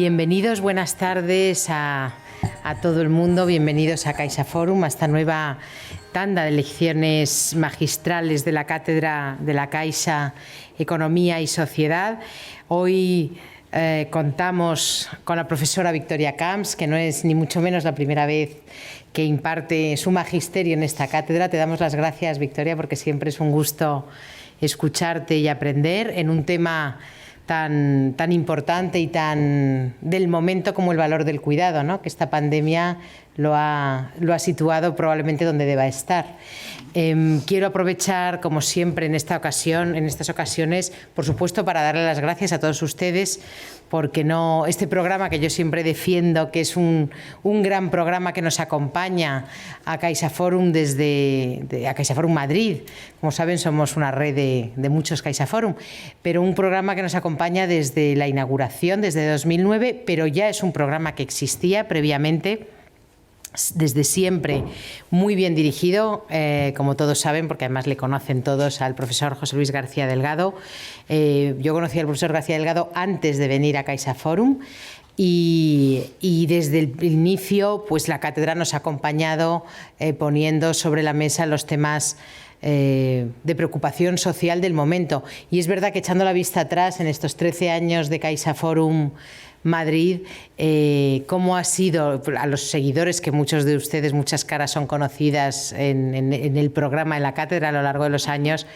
Bienvenidos, buenas tardes a todo el mundo, bienvenidos a CaixaForum, a esta nueva tanda de lecciones magistrales de la Cátedra de la Caixa Economía y Sociedad. Hoy contamos con la profesora Victoria Camps, que no es ni mucho menos la primera vez que imparte su magisterio en esta cátedra. Te damos las gracias, Victoria, porque siempre es un gusto escucharte y aprender en un tema tan importante y tan del momento como el valor del cuidado, ¿no? Que esta pandemia lo ha situado probablemente donde deba estar. Quiero aprovechar, como siempre en estas ocasiones, por supuesto, para darle las gracias a todos ustedes, porque este programa que yo siempre defiendo, que es un gran programa que nos acompaña a CaixaForum a CaixaForum Madrid. Como saben, somos una red de muchos CaixaForum, pero un programa que nos acompaña desde la inauguración, desde 2009, pero ya es un programa que existía previamente, desde siempre muy bien dirigido, como todos saben, porque además le conocen todos al profesor José Luis García Delgado. Yo conocí al profesor García Delgado antes de venir a CaixaForum y desde el inicio pues la cátedra nos ha acompañado poniendo sobre la mesa los temas de preocupación social del momento. Y es verdad que echando la vista atrás en estos 13 años de CaixaForum Madrid, cómo ha sido a los seguidores, que muchos de ustedes, muchas caras son conocidas en el programa, en la cátedra a lo largo de los años,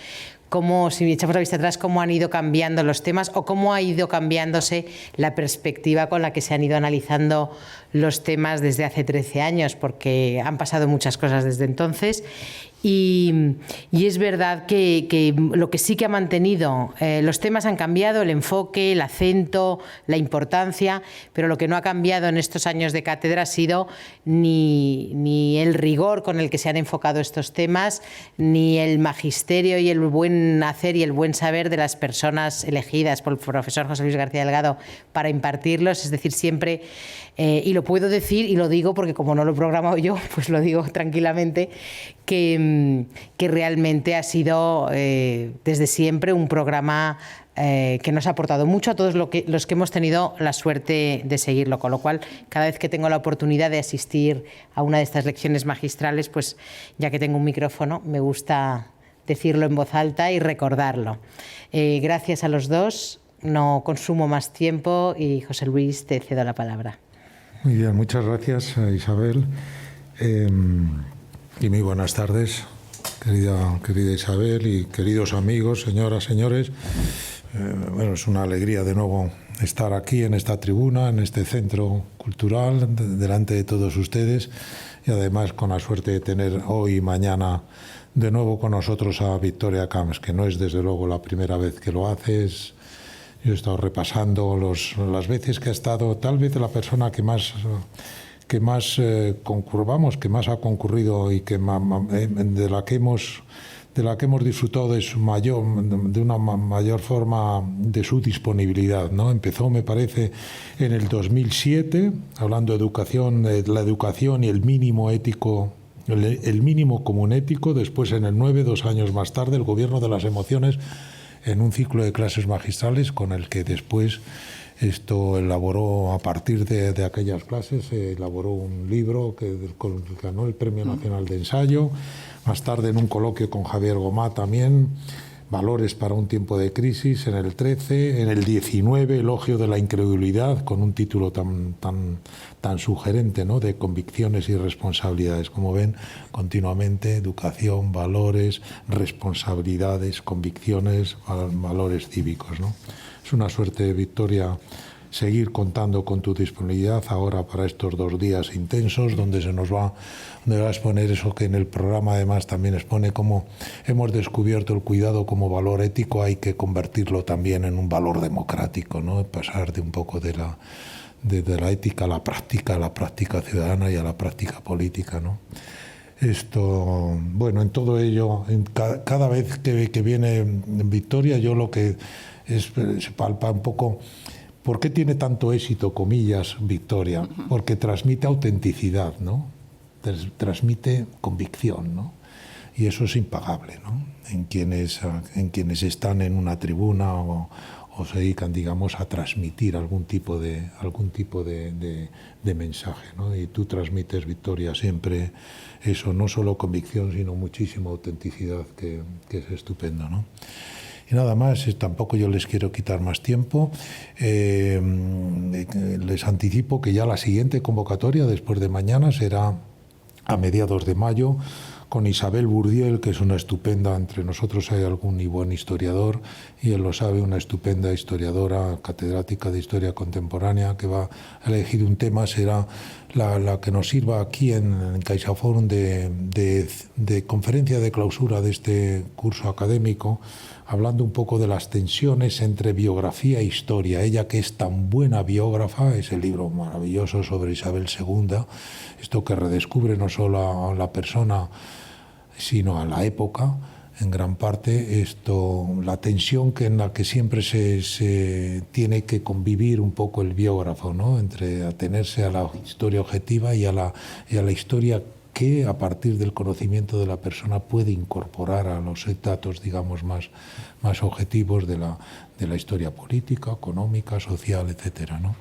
cómo, si echamos la vista atrás, cómo han ido cambiando los temas o cómo ha ido cambiándose la perspectiva con la que se han ido analizando los temas desde hace 13 años, porque han pasado muchas cosas desde entonces. Y es verdad que lo que sí que ha mantenido, los temas han cambiado, el enfoque, el acento, la importancia, pero lo que no ha cambiado en estos años de cátedra ha sido ni el rigor con el que se han enfocado estos temas, ni el magisterio y el buen hacer y el buen saber de las personas elegidas por el profesor José Luis García Delgado para impartirlos. Es decir, siempre, y lo puedo decir y lo digo porque como no lo he programado yo, pues lo digo tranquilamente, que realmente ha sido desde siempre un programa que nos ha aportado mucho a todos los que hemos tenido la suerte de seguirlo, con lo cual cada vez que tengo la oportunidad de asistir a una de estas lecciones magistrales, pues ya que tengo un micrófono me gusta decirlo en voz alta y recordarlo. Gracias a los dos, no consumo más tiempo y José Luis, te cedo la palabra. Muy bien, muchas gracias, Isabel. Y muy buenas tardes, querida Isabel y queridos amigos, señoras, señores. Bueno, es una alegría de nuevo estar aquí en esta tribuna, en este centro cultural, delante de todos ustedes y además con la suerte de tener hoy y mañana de nuevo con nosotros a Victoria Camps, que no es desde luego la primera vez que lo hace. Yo he estado repasando las veces que ha estado, tal vez la persona que más concurvamos, que más ha concurrido y que de la que hemos disfrutado de una mayor forma de su disponibilidad, ¿no? Empezó, me parece, en el 2007, hablando de educación, la educación y el mínimo ético, el mínimo común ético. Después, en el 9, 2 años más tarde, el gobierno de las emociones, en un ciclo de clases magistrales con el que después esto elaboró, a partir de aquellas clases, elaboró un libro que ganó el Premio Nacional de Ensayo. Más tarde, en un coloquio con Javier Gomá también, Valores para un tiempo de crisis, en el 13. En el 19, Elogio de la incredulidad, con un título tan sugerente, ¿no?, de convicciones y responsabilidades. Como ven, continuamente educación, valores, responsabilidades, convicciones, valores cívicos, ¿no? Es una suerte, Victoria, seguir contando con tu disponibilidad ahora para estos 2 días intensos, donde va a exponer eso que en el programa además también expone, cómo hemos descubierto el cuidado como valor ético. Hay que convertirlo también en un valor democrático, ¿no? Pasar de un poco de la ética a la práctica ciudadana y a la práctica política, ¿no? Esto, bueno, en todo ello, cada vez que viene Victoria, yo lo que se palpa un poco. ¿Por qué tiene tanto éxito, comillas, Victoria? Porque transmite autenticidad, ¿no? Transmite convicción, ¿no? Y eso es impagable, ¿no? En quienes están en una tribuna o o se dedican, digamos, a transmitir algún tipo de mensaje, ¿no? Y tú transmites, Victoria, siempre eso, no solo convicción, sino muchísima autenticidad, que es estupendo, ¿no? Y nada más, tampoco yo les quiero quitar más tiempo. Les anticipo que ya la siguiente convocatoria, después de mañana, será a mediados de mayo, con Isabel Bourdiel, que es una estupenda, entre nosotros hay algún y buen historiador, y él lo sabe, una estupenda historiadora, catedrática de Historia Contemporánea, que va a elegir un tema, será la que nos sirva aquí en CaixaForum de conferencia de clausura de este curso académico, hablando un poco de las tensiones entre biografía e historia. Ella, que es tan buena biógrafa, ese libro maravilloso sobre Isabel II, esto que redescubre no solo a la persona, sino a la época, en gran parte, la tensión en la que siempre se tiene que convivir un poco el biógrafo, ¿no? Entre atenerse a la historia objetiva y a la historia que, a partir del conocimiento de la persona, puede incorporar a los datos, digamos, más objetivos de la historia política, económica, social, etcétera, ¿no?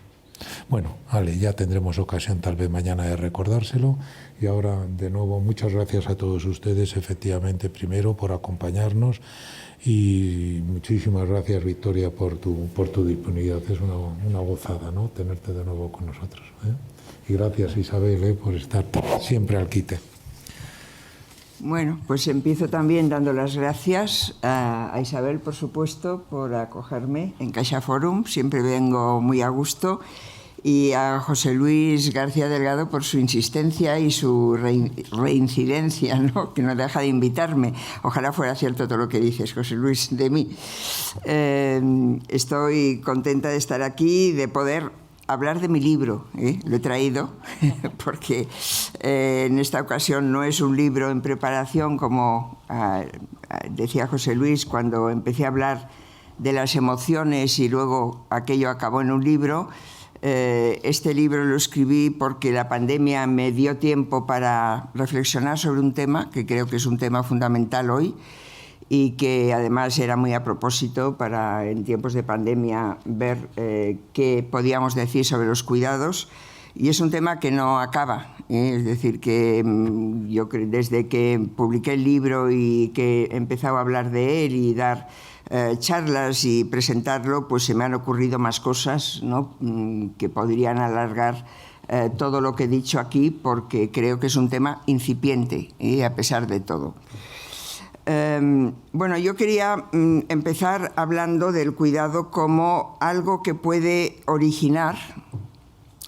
Bueno, vale, ya tendremos ocasión tal vez mañana de recordárselo. Y ahora, de nuevo, muchas gracias a todos ustedes, efectivamente, primero por acompañarnos, y muchísimas gracias, Victoria, por tu disponibilidad. Es una gozada, ¿no?, tenerte de nuevo con nosotros, ¿eh? Y gracias, Isabel, por estar siempre al quite. Bueno, pues empiezo también dando las gracias a Isabel, por supuesto, por acogerme en CaixaForum. Siempre vengo muy a gusto. Y a José Luis García Delgado por su insistencia y su reincidencia, ¿no?, que no deja de invitarme. Ojalá fuera cierto todo lo que dices, José Luis, de mí. Estoy contenta de estar aquí, de poder hablar de mi libro, lo he traído, porque en esta ocasión no es un libro en preparación, como decía José Luis, cuando empecé a hablar de las emociones y luego aquello acabó en un libro. Este libro lo escribí porque la pandemia me dio tiempo para reflexionar sobre un tema que creo que es un tema fundamental hoy, y que además era muy a propósito para, en tiempos de pandemia, ver qué podíamos decir sobre los cuidados. Y es un tema que no acaba, es decir, que yo desde que publiqué el libro y que he empezado a hablar de él y dar charlas y presentarlo, pues se me han ocurrido más cosas, ¿no?, que podrían alargar todo lo que he dicho aquí, porque creo que es un tema incipiente, a pesar de todo. Bueno, yo quería empezar hablando del cuidado como algo que puede originar,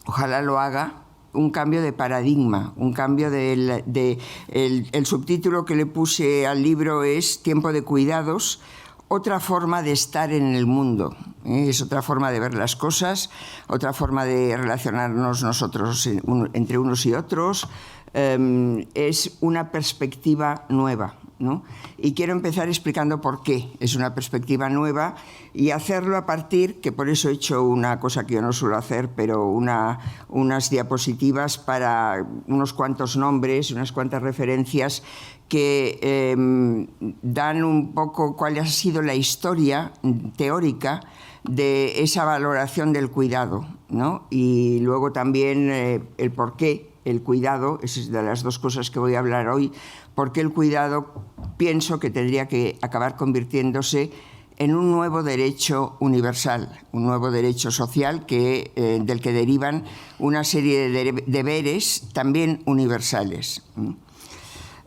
ojalá lo haga, un cambio de paradigma, un cambio el subtítulo que le puse al libro es Tiempo de cuidados, otra forma de estar en el mundo. Es otra forma de ver las cosas, otra forma de relacionarnos nosotros entre unos y otros. Es una perspectiva nueva, ¿no? Y quiero empezar explicando por qué es una perspectiva nueva, y hacerlo a partir, que por eso he hecho una cosa que yo no suelo hacer, pero unas diapositivas para unos cuantos nombres, unas cuantas referencias que dan un poco cuál ha sido la historia teórica de esa valoración del cuidado, ¿no? Y luego también el por qué el cuidado, es de las dos cosas que voy a hablar hoy, porque el cuidado pienso que tendría que acabar convirtiéndose en un nuevo derecho universal, un nuevo derecho social del que derivan una serie de deberes también universales.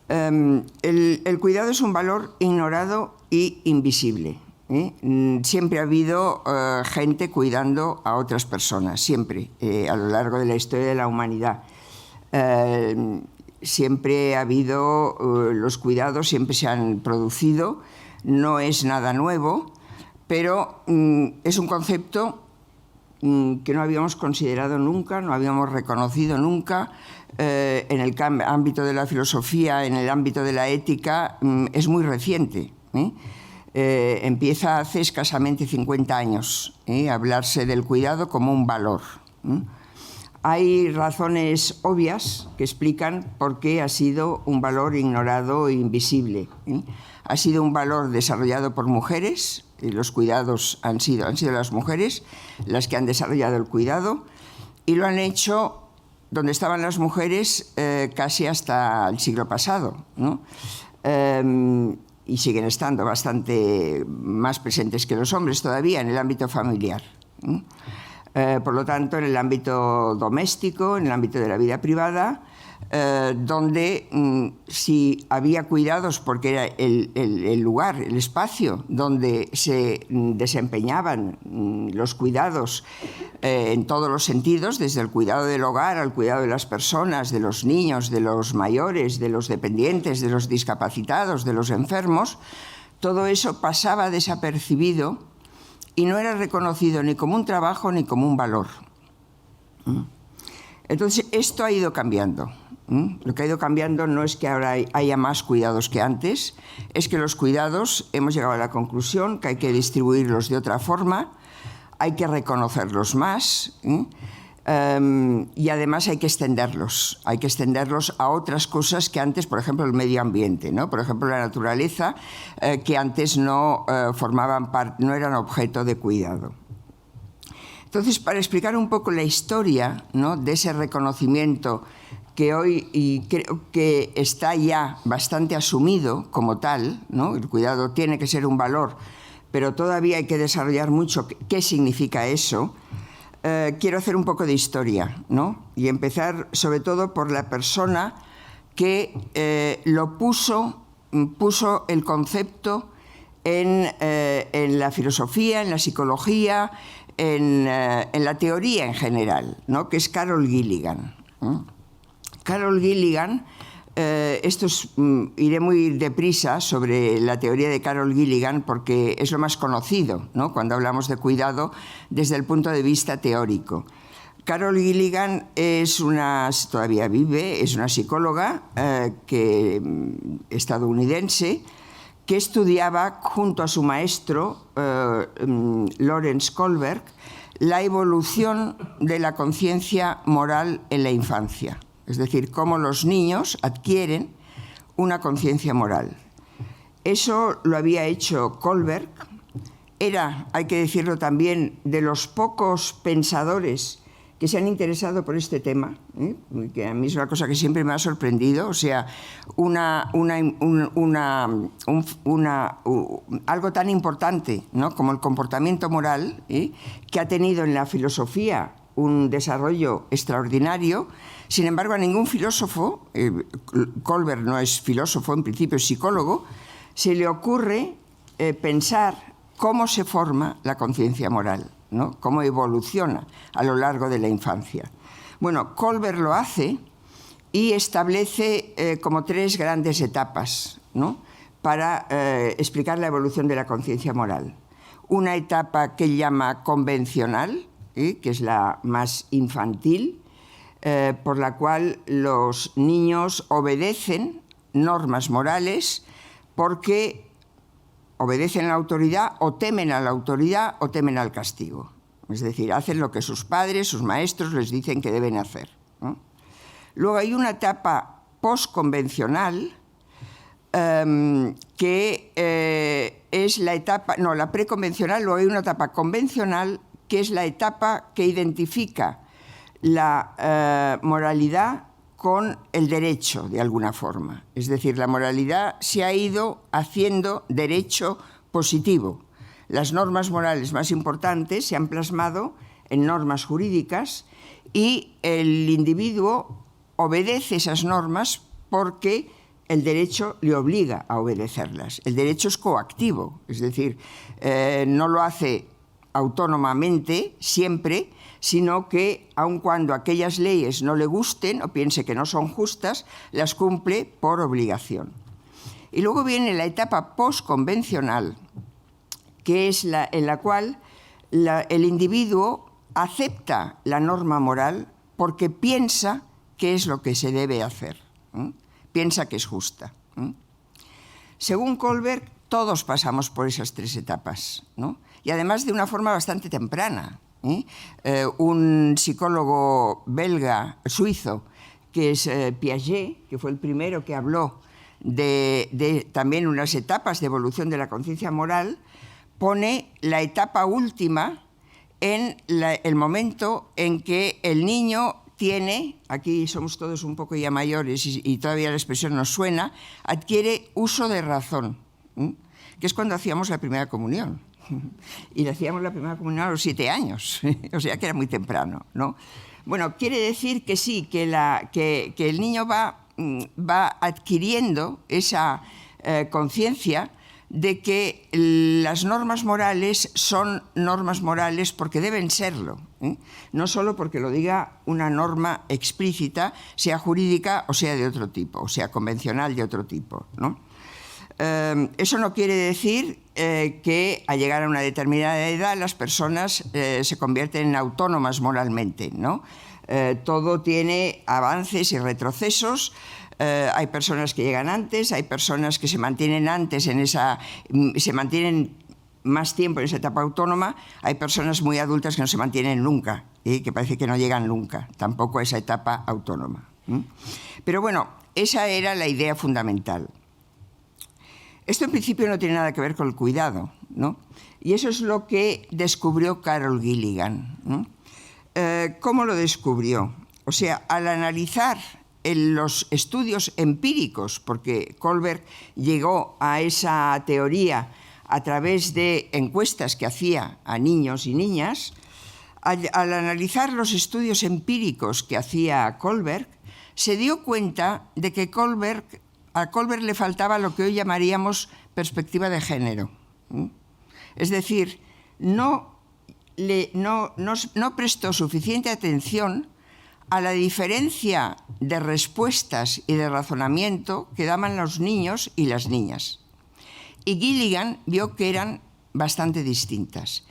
El cuidado es un valor ignorado y invisible. Siempre ha habido gente cuidando a otras personas, siempre, a lo largo de la historia de la humanidad. Siempre ha habido los cuidados, siempre se han producido, no es nada nuevo, pero es un concepto que no habíamos considerado nunca, no habíamos reconocido nunca. En el ámbito de la filosofía, en el ámbito de la ética, es muy reciente. Empieza hace escasamente 50 años a hablarse del cuidado como un valor. Hay razones obvias que explican por qué ha sido un valor ignorado e invisible. Ha sido un valor desarrollado por mujeres, los cuidados han sido las mujeres las que han desarrollado el cuidado, y lo han hecho donde estaban las mujeres casi hasta el siglo pasado, ¿no? Y siguen estando bastante más presentes que los hombres todavía en el ámbito familiar. Por lo tanto, en el ámbito doméstico, en el ámbito de la vida privada, donde si había cuidados, porque era el lugar, el espacio donde se desempeñaban los cuidados en todos los sentidos, desde el cuidado del hogar al cuidado de las personas, de los niños, de los mayores, de los dependientes, de los discapacitados, de los enfermos, todo eso pasaba desapercibido y no era reconocido ni como un trabajo ni como un valor. Entonces, esto ha ido cambiando. Lo que ha ido cambiando no es que ahora haya más cuidados que antes, es que los cuidados hemos llegado a la conclusión que hay que distribuirlos de otra forma, hay que reconocerlos más, y además hay que extenderlos a otras cosas que antes, por ejemplo, el medio ambiente, ¿no? Por ejemplo, la naturaleza, que antes no formaban parte, no eran objeto de cuidado. Entonces, para explicar un poco la historia, ¿no?, de ese reconocimiento que hoy y creo que está ya bastante asumido como tal, ¿no? El cuidado tiene que ser un valor, pero todavía hay que desarrollar mucho qué significa eso. Quiero hacer un poco de historia, ¿no? Y empezar sobre todo por la persona que puso el concepto en la filosofía, en la psicología, en la teoría en general, ¿no?, que es Carol Gilligan. Carol Gilligan, iré muy deprisa sobre la teoría de Carol Gilligan porque es lo más conocido, ¿no?, cuando hablamos de cuidado desde el punto de vista teórico. Carol Gilligan todavía vive, es una psicóloga estadounidense que estudiaba junto a su maestro, Lawrence Kohlberg, la evolución de la conciencia moral en la infancia. Es decir, cómo los niños adquieren una conciencia moral. Eso lo había hecho Kohlberg. Era, hay que decirlo también, de los pocos pensadores que se han interesado por este tema, que a mí es una cosa que siempre me ha sorprendido, o sea, algo tan importante, ¿no?, como el comportamiento moral, que ha tenido en la filosofía un desarrollo extraordinario. Sin embargo, a ningún filósofo, Kohlberg no es filósofo, en principio es psicólogo, se le ocurre pensar cómo se forma la conciencia moral, ¿no?, cómo evoluciona a lo largo de la infancia. Bueno, Kohlberg lo hace y establece como 3 grandes etapas, ¿no?, para explicar la evolución de la conciencia moral. Una etapa que llama convencional, que es la más infantil, por la cual los niños obedecen normas morales porque obedecen a la autoridad o temen a la autoridad o temen al castigo. Es decir, hacen lo que sus padres, sus maestros les dicen que deben hacer, ¿no? Luego hay una etapa postconvencional que es la etapa, no, la preconvencional. Luego hay una etapa convencional que es la etapa que identifica la moralidad con el derecho, de alguna forma. Es decir, la moralidad se ha ido haciendo derecho positivo. Las normas morales más importantes se han plasmado en normas jurídicas y el individuo obedece esas normas porque el derecho le obliga a obedecerlas. El derecho es coactivo, es decir, no lo hace autónomamente siempre, sino que aun cuando aquellas leyes no le gusten o piense que no son justas, las cumple por obligación. Y luego viene la etapa postconvencional, que es en la cual el individuo acepta la norma moral porque piensa que es lo que se debe hacer, piensa que es justa. Según Kohlberg, todos pasamos por esas 3 etapas, ¿no? Y además de una forma bastante temprana. Un psicólogo belga, suizo, que es Piaget, que fue el primero que habló de también unas etapas de evolución de la conciencia moral, pone la etapa última en el momento en que el niño tiene, aquí somos todos un poco ya mayores y todavía la expresión nos suena, adquiere uso de razón, que es cuando hacíamos la primera comunión. Y le hacíamos la primera comunión a los 7 años, o sea que era muy temprano, ¿no? Bueno, quiere decir que sí, que el niño va adquiriendo esa conciencia de que las normas morales son normas morales porque deben serlo, no solo porque lo diga una norma explícita, sea jurídica o sea de otro tipo, o sea convencional de otro tipo, ¿no? Eso no quiere decir que al llegar a una determinada edad las personas se convierten en autónomas moralmente, ¿no? Todo tiene avances y retrocesos. Hay personas que llegan antes, hay personas que se mantienen se mantienen más tiempo en esa etapa autónoma, hay personas muy adultas que no se mantienen nunca y que parece que no llegan nunca tampoco a esa etapa autónoma. Pero bueno, esa era la idea fundamental. Esto en principio no tiene nada que ver con el cuidado, ¿no? Y eso es lo que descubrió Carol Gilligan, ¿no? ¿Cómo lo descubrió? O sea, al analizar los estudios empíricos, porque Kohlberg llegó a esa teoría a través de encuestas que hacía a niños y niñas, al analizar los estudios empíricos que hacía Kohlberg, se dio cuenta de que a Kohlberg le faltaba lo que hoy llamaríamos perspectiva de género. Es decir, no prestó suficiente atención a la diferencia de respuestas y de razonamiento que daban los niños y las niñas. Y Gilligan vio que eran bastante distintas.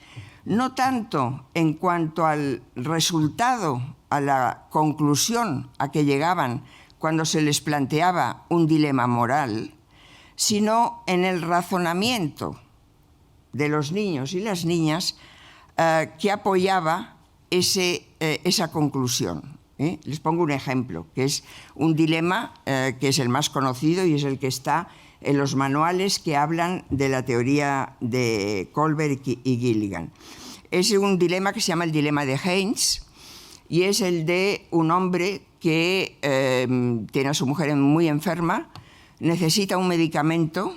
No tanto en cuanto al resultado, a la conclusión a que llegaban cuando se les planteaba un dilema moral, sino en el razonamiento de los niños y las niñas que apoyaba esa conclusión. Les pongo un ejemplo, que es un dilema que es el más conocido y es el que está en los manuales que hablan de la teoría de Kohlberg y Gilligan. Es un dilema que se llama el dilema de Heinz y es el de un hombre que tiene a su mujer muy enferma, necesita un medicamento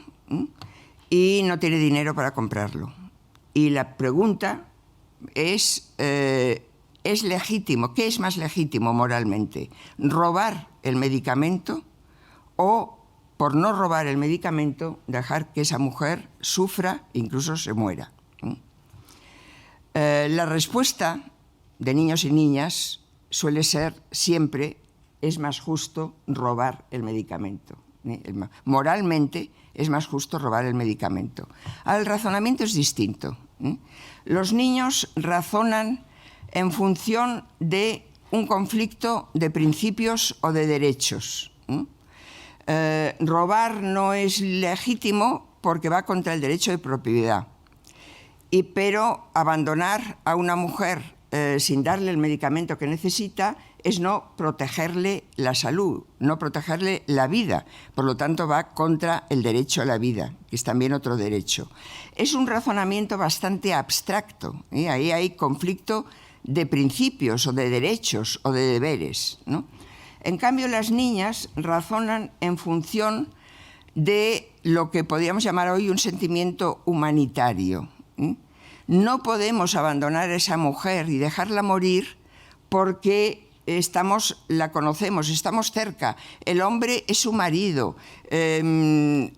y no tiene dinero para comprarlo. Y la pregunta es legítimo, ¿qué es más legítimo moralmente? ¿Robar el medicamento o, por no robar el medicamento, dejar que esa mujer sufra e incluso se muera? La respuesta de niños y niñas suele ser siempre: es más justo robar el medicamento. Moralmente es más justo robar el medicamento. El razonamiento es distinto. Los niños razonan en función de un conflicto de principios o de derechos. Robar no es legítimo porque va contra el derecho de propiedad. Pero abandonar a una mujer sin darle el medicamento que necesita es no protegerle la salud, no protegerle la vida. Por lo tanto, va contra el derecho a la vida, que es también otro derecho. Es un razonamiento bastante abstracto. Ahí hay conflicto de principios o de derechos o de deberes, ¿no? En cambio, las niñas razonan en función de lo que podríamos llamar hoy un sentimiento humanitario. No podemos abandonar a esa mujer y dejarla morir porque la conocemos, estamos cerca. El hombre es su marido, tiene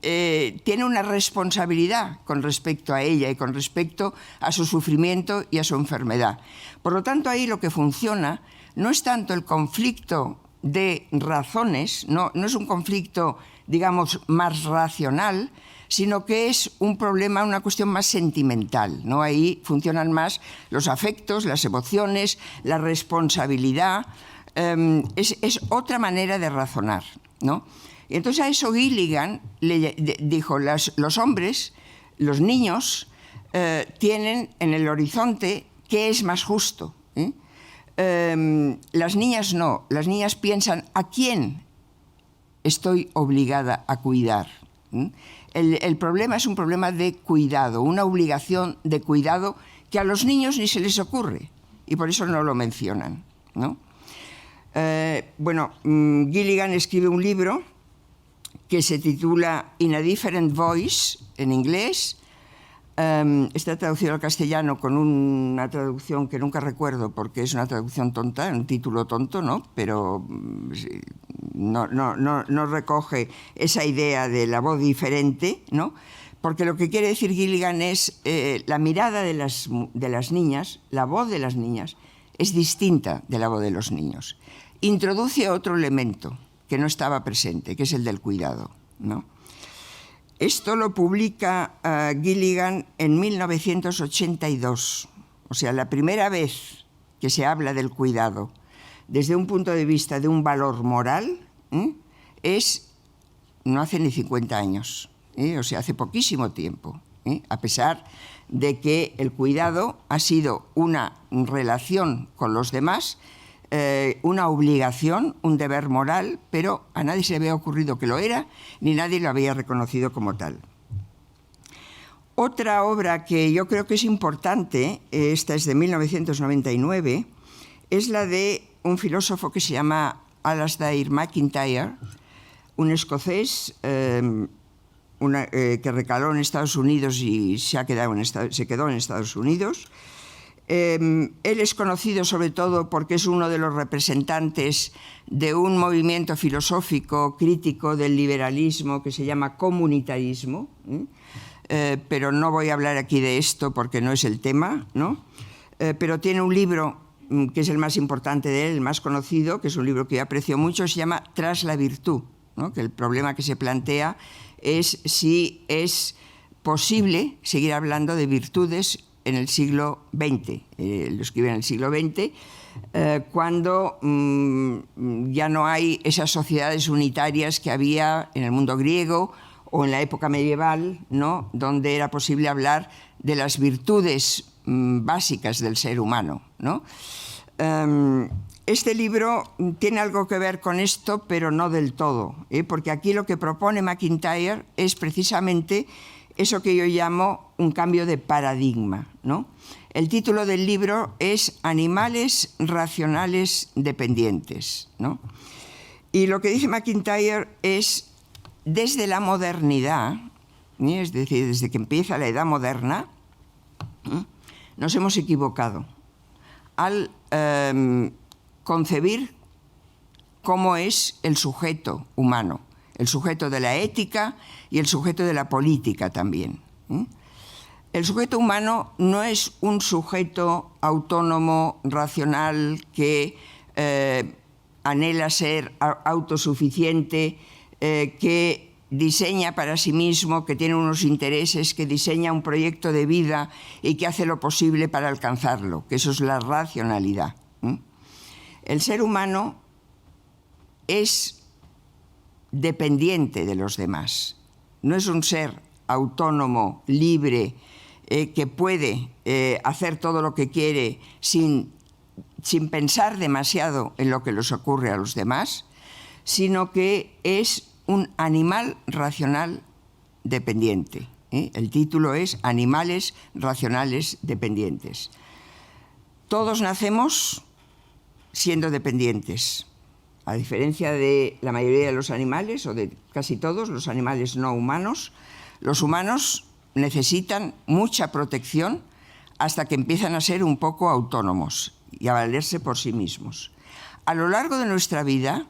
una responsabilidad con respecto a ella y con respecto a su sufrimiento y a su enfermedad. Por lo tanto, ahí lo que funciona no es tanto el conflicto de razones, no es un conflicto, digamos, más racional, sino que es un problema, una cuestión más sentimental, ¿no? Ahí funcionan más los afectos, las emociones, la responsabilidad. Es otra manera de razonar, ¿no? Y entonces a eso Gilligan le dijo: los hombres, los niños, tienen en el horizonte qué es más justo. Las niñas no, las niñas piensan: ¿a quién estoy obligada a cuidar? El problema es un problema de cuidado, una obligación de cuidado que a los niños ni se les ocurre y por eso no lo mencionan, ¿no? Gilligan escribe un libro que se titula In a Different Voice, en inglés. Está traducido al castellano con una traducción que nunca recuerdo porque es una traducción tonta, un título tonto, ¿no? Pero no recoge esa idea de la voz diferente, ¿no? Porque lo que quiere decir Gilligan es la mirada de las niñas, la voz de las niñas es distinta de la voz de los niños. Introduce otro elemento que no estaba presente, que es el del cuidado, ¿no? Esto lo publica Gilligan en 1982, o sea, la primera vez que se habla del cuidado desde un punto de vista de un valor moral, no hace ni 50 años, o sea, hace poquísimo tiempo, a pesar de que el cuidado ha sido una relación con los demás, una obligación, un deber moral, pero a nadie se le había ocurrido que lo era, ni nadie lo había reconocido como tal. Otra obra que yo creo que es importante, esta es de 1999, es la de un filósofo que se llama Alasdair MacIntyre, un escocés que recaló en Estados Unidos y se quedó en Estados Unidos. Él es conocido sobre todo porque es uno de los representantes de un movimiento filosófico crítico del liberalismo que se llama comunitarismo, pero no voy a hablar aquí de esto porque no es el tema, ¿no? Pero tiene un libro que es el más importante de él, el más conocido, que es un libro que yo aprecio mucho, se llama Tras la virtud, ¿no? Que el problema que se plantea es si es posible seguir hablando de virtudes en el siglo XX, lo escribe en el siglo XX, cuando ya no hay esas sociedades unitarias que había en el mundo griego o en la época medieval, ¿no? Donde era posible hablar de las virtudes básicas del ser humano, ¿no? Este libro tiene algo que ver con esto, pero no del todo, porque aquí lo que propone MacIntyre es precisamente eso que yo llamo un cambio de paradigma, ¿no? El título del libro es Animales racionales dependientes, ¿no? Y lo que dice MacIntyre es, desde la modernidad, es decir, desde que empieza la edad moderna, nos hemos equivocado al concebir cómo es el sujeto humano, el sujeto de la ética y el sujeto de la política también. El sujeto humano no es un sujeto autónomo, racional, que anhela ser autosuficiente, que diseña para sí mismo, que tiene unos intereses, que diseña un proyecto de vida y que hace lo posible para alcanzarlo, que eso es la racionalidad. El ser humano es dependiente de los demás. No es un ser autónomo, libre, que puede hacer todo lo que quiere sin pensar demasiado en lo que les ocurre a los demás, sino que es un animal racional dependiente. El título es Animales racionales dependientes. Todos nacemos siendo dependientes. A diferencia de la mayoría de los animales, o de casi todos los animales no humanos, los humanos necesitan mucha protección hasta que empiezan a ser un poco autónomos y a valerse por sí mismos. A lo largo de nuestra vida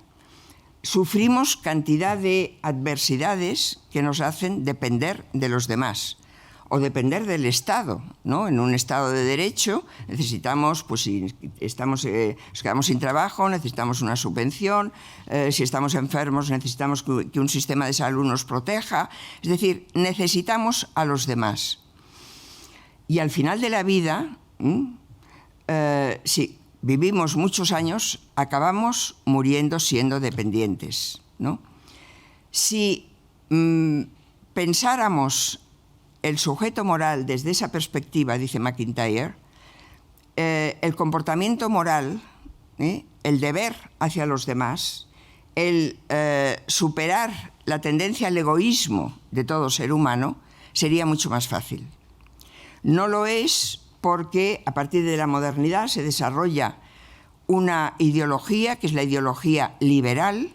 sufrimos cantidad de adversidades que nos hacen depender de los demás o depender del Estado, ¿no? En un Estado de Derecho necesitamos, pues si nos quedamos sin trabajo, necesitamos una subvención, si estamos enfermos necesitamos que un sistema de salud nos proteja, es decir, necesitamos a los demás. Y al final de la vida, si vivimos muchos años, acabamos muriendo siendo dependientes, ¿no? Si pensáramos el sujeto moral desde esa perspectiva, dice MacIntyre, el comportamiento moral, el deber hacia los demás, el superar la tendencia al egoísmo de todo ser humano, sería mucho más fácil. No lo es porque a partir de la modernidad se desarrolla una ideología, que es la ideología liberal,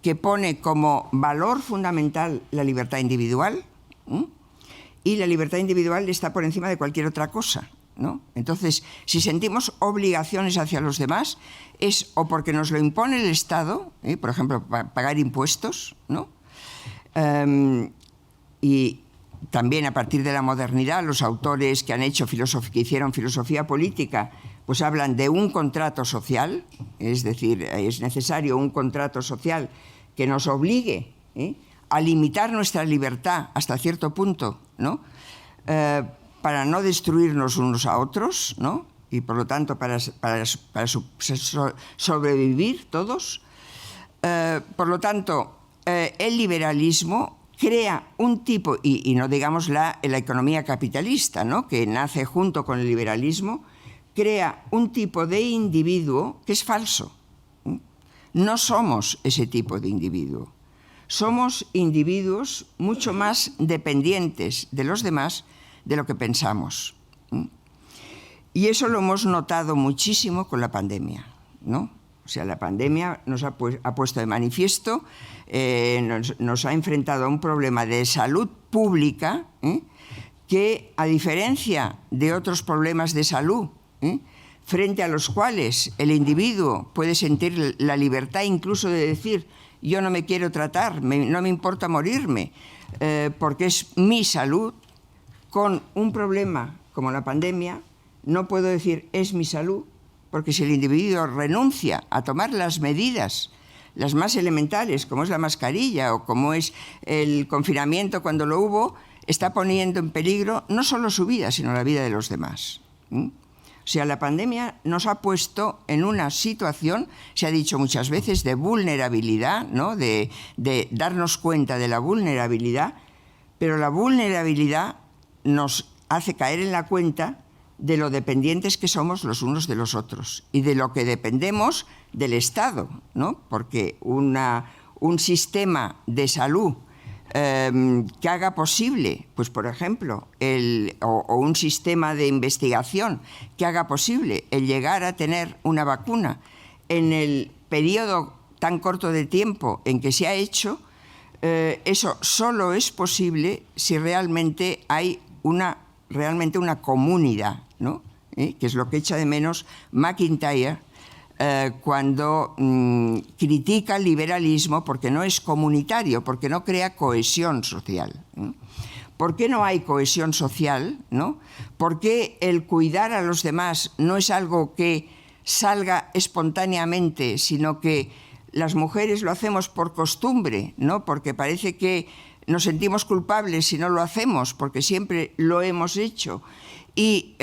que pone como valor fundamental la libertad individual, y la libertad individual está por encima de cualquier otra cosa, ¿no? Entonces, si sentimos obligaciones hacia los demás, es o porque nos lo impone el Estado, por ejemplo, pagar impuestos, ¿no? Y también a partir de la modernidad, los autores que hicieron filosofía política, pues hablan de un contrato social, es decir, es necesario un contrato social que nos obligue a limitar nuestra libertad hasta cierto punto, ¿no? Para no destruirnos unos a otros, ¿no? Y por lo tanto para sobrevivir todos. Por lo tanto, el liberalismo crea un tipo, y no digamos la economía capitalista, ¿no?, que nace junto con el liberalismo, crea un tipo de individuo que es falso. No somos ese tipo de individuo. Somos individuos mucho más dependientes de los demás de lo que pensamos. Y eso lo hemos notado muchísimo con la pandemia, ¿no? O sea, la pandemia nos ha puesto de manifiesto, nos ha enfrentado a un problema de salud pública, que, a diferencia de otros problemas de salud, frente a los cuales el individuo puede sentir la libertad incluso de decir: yo no me quiero tratar, no me importa morirme, porque es mi salud. Con un problema como la pandemia no puedo decir es mi salud, porque si el individuo renuncia a tomar las medidas, las más elementales, como es la mascarilla o como es el confinamiento cuando lo hubo, está poniendo en peligro no solo su vida, sino la vida de los demás. O sea, la pandemia nos ha puesto en una situación, se ha dicho muchas veces, de vulnerabilidad, ¿no?, de darnos cuenta de la vulnerabilidad, pero la vulnerabilidad nos hace caer en la cuenta de lo dependientes que somos los unos de los otros y de lo que dependemos del Estado, ¿no? Porque un sistema de salud que haga posible, pues por ejemplo, o un sistema de investigación que haga posible el llegar a tener una vacuna en el periodo tan corto de tiempo en que se ha hecho, eso solo es posible si realmente hay una comunidad, ¿no? Que es lo que echa de menos McIntyre cuando critica el liberalismo, porque no es comunitario, porque no crea cohesión social. ¿Por qué no hay cohesión social, ¿no? ¿Por qué el cuidar a los demás no es algo que salga espontáneamente, sino que las mujeres lo hacemos por costumbre, ¿no? Porque parece que nos sentimos culpables si no lo hacemos, porque siempre lo hemos hecho. Y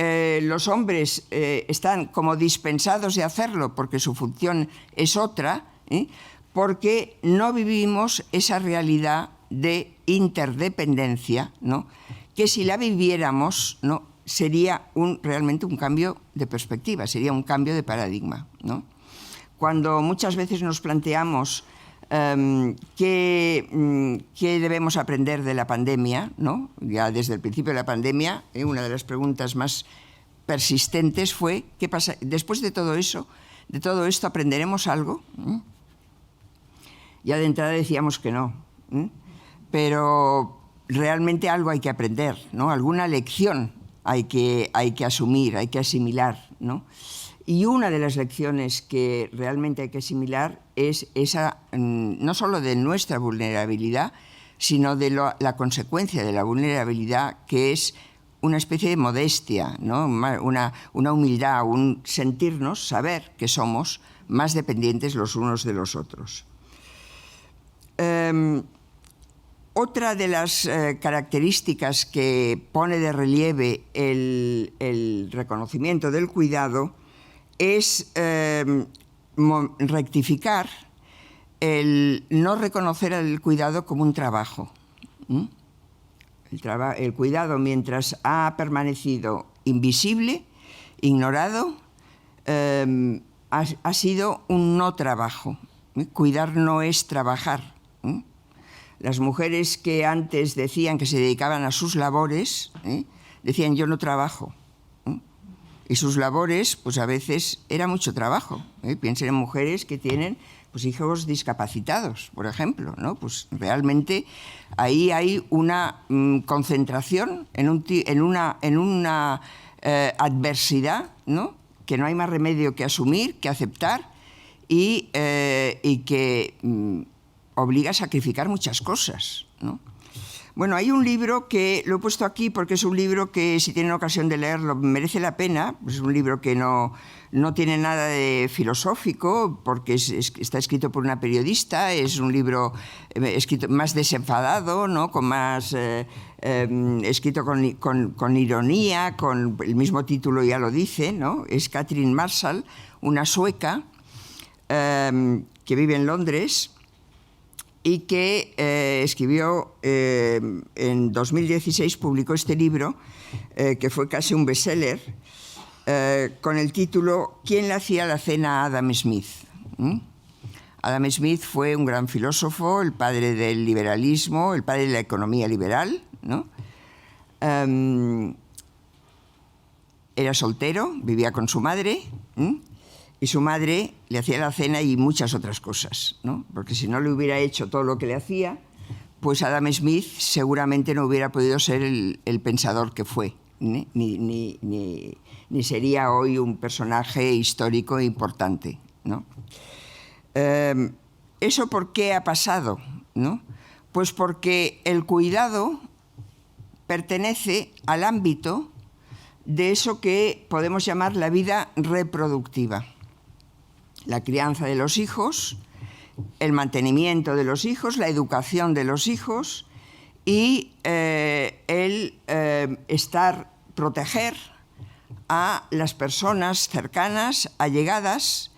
los hombres están como dispensados de hacerlo porque su función es otra, porque no vivimos esa realidad de interdependencia, ¿no?, que si la viviéramos, ¿no?, sería realmente un cambio de perspectiva, sería un cambio de paradigma, ¿no? Cuando muchas veces nos planteamos ¿qué debemos aprender de la pandemia, ¿no? Ya desde el principio de la pandemia, una de las preguntas más persistentes fue: ¿qué pasa después de todo eso? ¿De todo esto aprenderemos algo? Ya de entrada decíamos que no, pero realmente algo hay que aprender, ¿no? Alguna lección hay que asumir, hay que asimilar, ¿no? Y una de las lecciones que realmente hay que asimilar es esa, no solo de nuestra vulnerabilidad, sino de la consecuencia de la vulnerabilidad, que es una especie de modestia, ¿no?, una humildad, un sentirnos, saber que somos más dependientes los unos de los otros. Otra de las características que pone de relieve el reconocimiento del cuidado es rectificar el no reconocer el cuidado como un trabajo. El cuidado, mientras ha permanecido invisible, ignorado, ha sido un no trabajo. Cuidar no es trabajar. Las mujeres que antes decían que se dedicaban a sus labores, decían yo no trabajo. Y sus labores, pues a veces era mucho trabajo. Piensen en mujeres que tienen pues, hijos discapacitados, por ejemplo, ¿no? Pues realmente ahí hay una concentración en una adversidad, ¿no? Que no hay más remedio que asumir, que aceptar y que obliga a sacrificar muchas cosas, ¿no? Bueno, hay un libro que lo he puesto aquí porque es un libro que si tienen ocasión de leerlo merece la pena. Es un libro que no tiene nada de filosófico porque está escrito por una periodista. Es un libro escrito más desenfadado, ¿no? Escrito con ironía, con el mismo título ya lo dice, ¿no? Es Catherine Marshall, una sueca que vive en Londres y que escribió en 2016, publicó este libro, que fue casi un bestseller, con el título ¿Quién le hacía la cena a Adam Smith? Adam Smith fue un gran filósofo, el padre del liberalismo, el padre de la economía liberal, ¿no? Era soltero, vivía con su madre, y su madre le hacía la cena y muchas otras cosas, ¿no? Porque si no le hubiera hecho todo lo que le hacía, pues Adam Smith seguramente no hubiera podido ser el pensador que fue, ni sería hoy un personaje histórico importante, ¿no? ¿Eso por qué ha pasado, no? Pues porque el cuidado pertenece al ámbito de eso que podemos llamar la vida reproductiva. La crianza de los hijos, el mantenimiento de los hijos, la educación de los hijos y proteger a las personas cercanas, allegadas,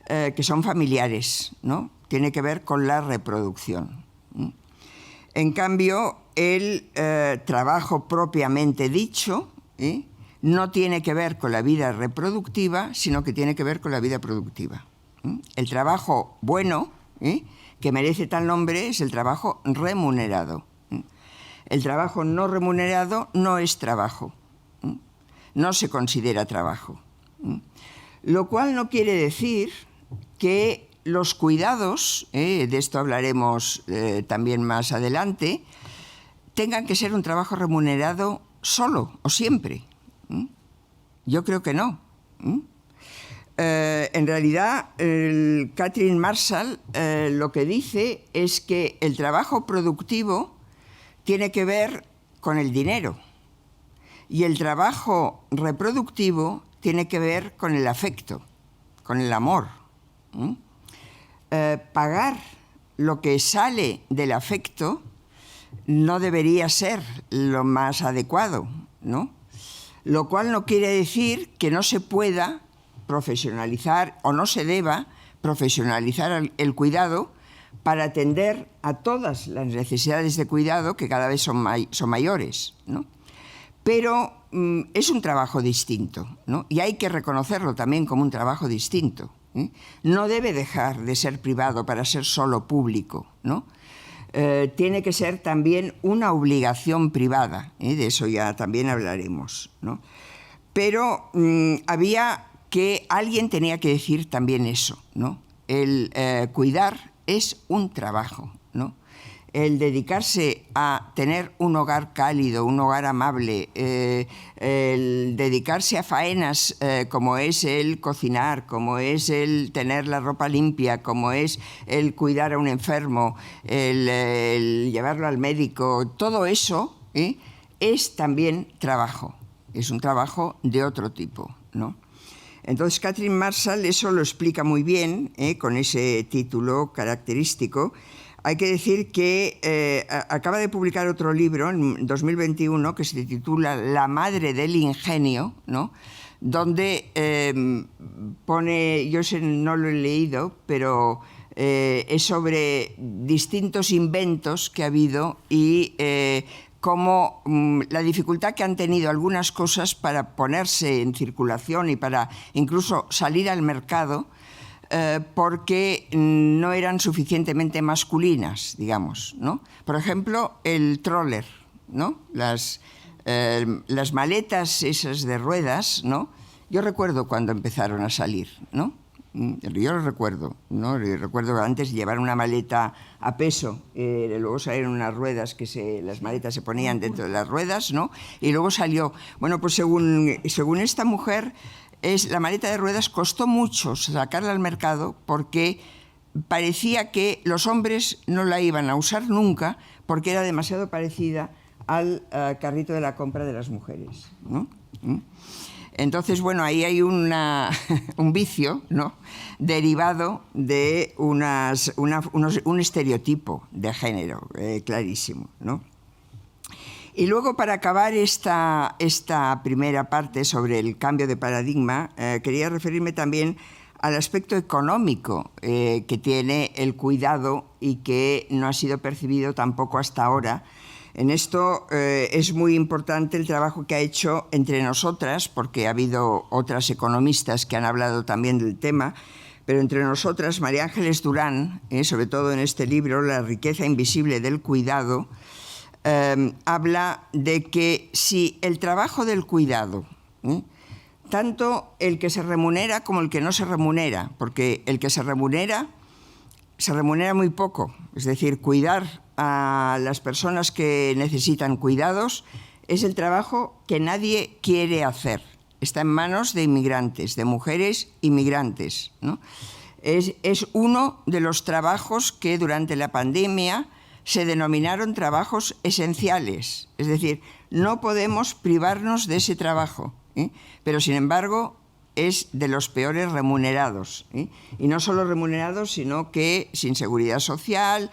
que son familiares, ¿no? Tiene que ver con la reproducción. En cambio, el trabajo propiamente dicho, no tiene que ver con la vida reproductiva, sino que tiene que ver con la vida productiva. El trabajo bueno, que merece tal nombre, es el trabajo remunerado. El trabajo no remunerado no es trabajo, no se considera trabajo. Lo cual no quiere decir que los cuidados, de esto hablaremos también más adelante, tengan que ser un trabajo remunerado solo o siempre. Yo creo que no. En realidad, Catherine Marshall lo que dice es que el trabajo productivo tiene que ver con el dinero y el trabajo reproductivo tiene que ver con el afecto, con el amor. Pagar lo que sale del afecto no debería ser lo más adecuado, ¿no? Lo cual no quiere decir que no se pueda profesionalizar o no se deba profesionalizar el cuidado para atender a todas las necesidades de cuidado que cada vez son mayores, ¿no? Pero es un trabajo distinto, ¿no? Y hay que reconocerlo también como un trabajo distinto, ¿eh? No debe dejar de ser privado para ser solo público, ¿no? Tiene que ser también una obligación privada, de eso ya también hablaremos, ¿no? Pero alguien tenía que decir también eso, ¿no? El cuidar es un trabajo, ¿no? El dedicarse a tener un hogar cálido, un hogar amable, el dedicarse a faenas como es el cocinar, como es el tener la ropa limpia, como es el cuidar a un enfermo, el llevarlo al médico, todo eso es también trabajo, es un trabajo de otro tipo, ¿no? Entonces, Catherine Marshall eso lo explica muy bien, con ese título característico. Hay que decir que acaba de publicar otro libro en 2021 que se titula La madre del ingenio, ¿no? Donde pone, yo no lo he leído, pero es sobre distintos inventos que ha habido y como la dificultad que han tenido algunas cosas para ponerse en circulación y para incluso salir al mercado, porque no eran suficientemente masculinas, digamos, ¿no? Por ejemplo, el troller, ¿no? Las maletas esas de ruedas, ¿no? Yo recuerdo cuando empezaron a salir, ¿no? Yo lo recuerdo, ¿no? Yo recuerdo que antes llevar una maleta a peso, luego salieron unas ruedas que las maletas se ponían dentro de las ruedas, ¿no? Y luego salió, bueno, pues según esta mujer, la maleta de ruedas costó mucho sacarla al mercado porque parecía que los hombres no la iban a usar nunca porque era demasiado parecida al carrito de la compra de las mujeres, ¿no? Entonces, bueno, ahí hay un vicio, ¿no?, derivado de un estereotipo de género clarísimo, ¿no? Y luego, para acabar esta primera parte sobre el cambio de paradigma, quería referirme también al aspecto económico que tiene el cuidado y que no ha sido percibido tampoco hasta ahora. En esto es muy importante el trabajo que ha hecho entre nosotras, porque ha habido otras economistas que han hablado también del tema, pero entre nosotras, María Ángeles Durán, sobre todo en este libro, La riqueza invisible del cuidado, habla de que si el trabajo del cuidado, tanto el que se remunera como el que no se remunera, porque el que se remunera muy poco, es decir, cuidar a las personas que necesitan cuidados es el trabajo que nadie quiere hacer. Está en manos de inmigrantes, de mujeres inmigrantes, ¿no? Es uno de los trabajos que durante la pandemia se denominaron trabajos esenciales. Es decir, no podemos privarnos de ese trabajo, pero sin embargo es de los peores remunerados. Y no solo remunerados, sino que sin seguridad social,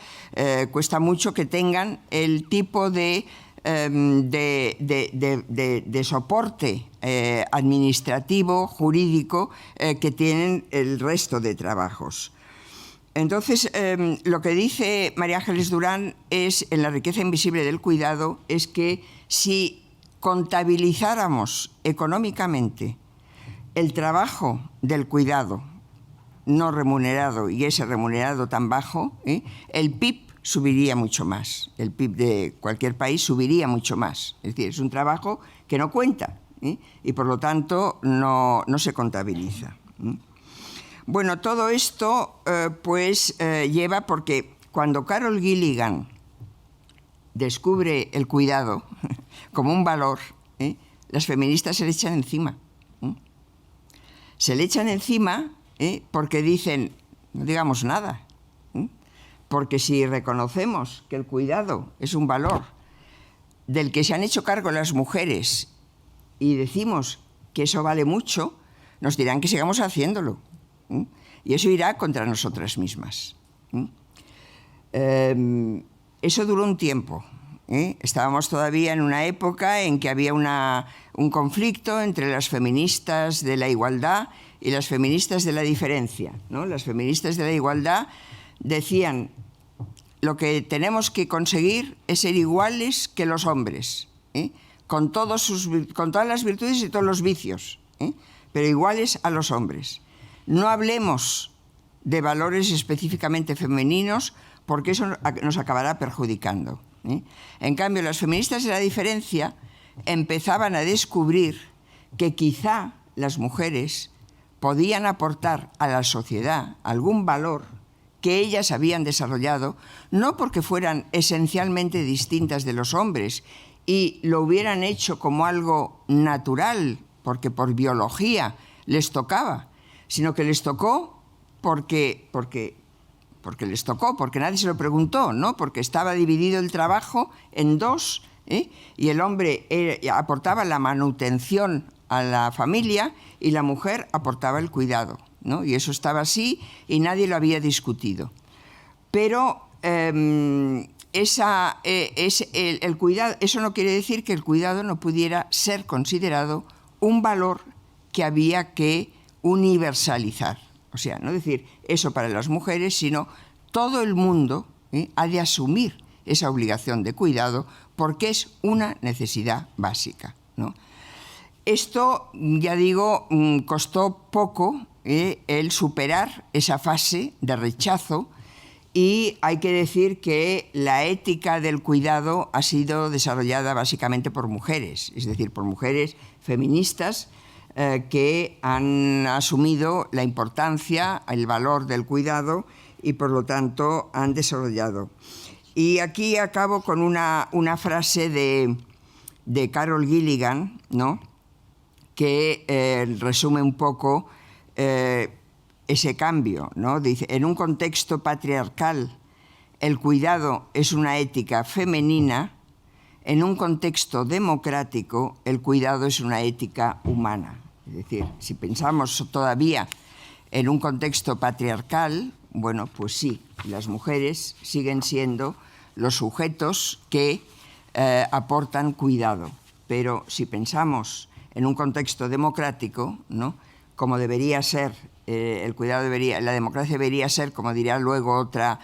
cuesta mucho que tengan el tipo de soporte administrativo, jurídico, que tienen el resto de trabajos. Entonces, lo que dice María Ángeles Durán en La riqueza invisible del cuidado es que si contabilizáramos económicamente el trabajo del cuidado no remunerado y ese remunerado tan bajo, el PIB subiría mucho más. El PIB de cualquier país subiría mucho más. Es decir, es un trabajo que no cuenta y por lo tanto no se contabiliza. Bueno, todo esto lleva porque cuando Carol Gilligan descubre el cuidado como un valor, las feministas se le echan encima. Se le echan encima porque dicen, no digamos nada, porque si reconocemos que el cuidado es un valor del que se han hecho cargo las mujeres y decimos que eso vale mucho, nos dirán que sigamos haciéndolo. Y eso irá contra nosotras mismas. Eso duró un tiempo. Estábamos todavía en una época en que había un conflicto entre las feministas de la igualdad y las feministas de la diferencia, ¿no? Las feministas de la igualdad decían: lo que tenemos que conseguir es ser iguales que los hombres, con todas las virtudes y todos los vicios, pero iguales a los hombres. No hablemos de valores específicamente femeninos porque eso nos acabará perjudicando. En cambio, las feministas de la diferencia empezaban a descubrir que quizá las mujeres podían aportar a la sociedad algún valor que ellas habían desarrollado, no porque fueran esencialmente distintas de los hombres y lo hubieran hecho como algo natural, porque por biología les tocaba, sino que les tocó porque les tocó, porque nadie se lo preguntó, ¿no? Porque estaba dividido el trabajo en dos, y el hombre aportaba la manutención a la familia y la mujer aportaba el cuidado, ¿no? Y eso estaba así y nadie lo había discutido. Pero el cuidado, eso no quiere decir que el cuidado no pudiera ser considerado un valor que había que universalizar. O sea, no decir eso para las mujeres, sino todo el mundo ha de asumir esa obligación de cuidado porque es una necesidad básica, ¿no? Esto, ya digo, costó poco el superar esa fase de rechazo, y hay que decir que la ética del cuidado ha sido desarrollada básicamente por mujeres, es decir, por mujeres feministas que han asumido la importancia, el valor del cuidado y por lo tanto han desarrollado. Y aquí acabo con una frase de Carol Gilligan, ¿no?, que resume un poco ese cambio, ¿no? Dice: en un contexto patriarcal, el cuidado es una ética femenina. En un contexto democrático, el cuidado es una ética humana. Es decir, si pensamos todavía en un contexto patriarcal, bueno, pues sí, las mujeres siguen siendo los sujetos que aportan cuidado. Pero si pensamos en un contexto democrático, ¿no?, como debería ser, la democracia debería ser, como dirá luego otra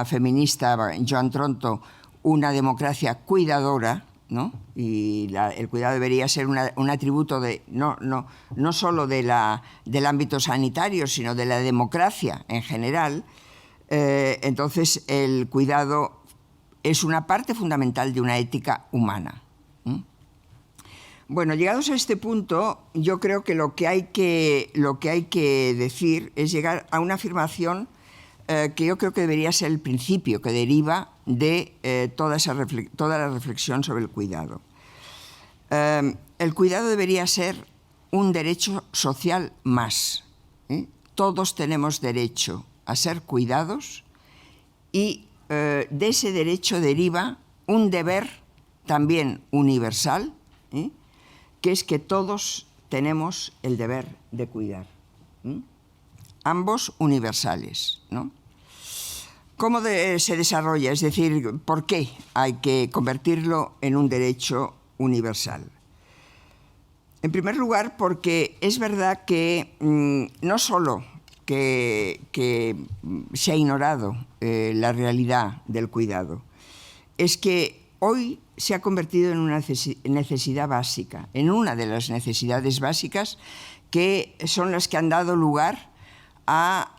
feminista, Joan Tronto, una democracia cuidadora, ¿no? Y el cuidado debería ser un atributo no solo del ámbito sanitario, sino de la democracia en general. Entonces, el cuidado es una parte fundamental de una ética humana. Bueno, llegados a este punto, yo creo que lo que hay que decir es llegar a una afirmación que yo creo que debería ser el principio que deriva de toda la reflexión sobre el cuidado. El cuidado debería ser un derecho social más. Todos tenemos derecho a ser cuidados y de ese derecho deriva un deber también universal, que es que todos tenemos el deber de cuidar. Ambos universales, ¿no? ¿Cómo se desarrolla? Es decir, ¿por qué hay que convertirlo en un derecho universal? En primer lugar, porque es verdad que no solo que se ha ignorado la realidad del cuidado, es que hoy se ha convertido en una necesidad básica, en una de las necesidades básicas que son las que han dado lugar a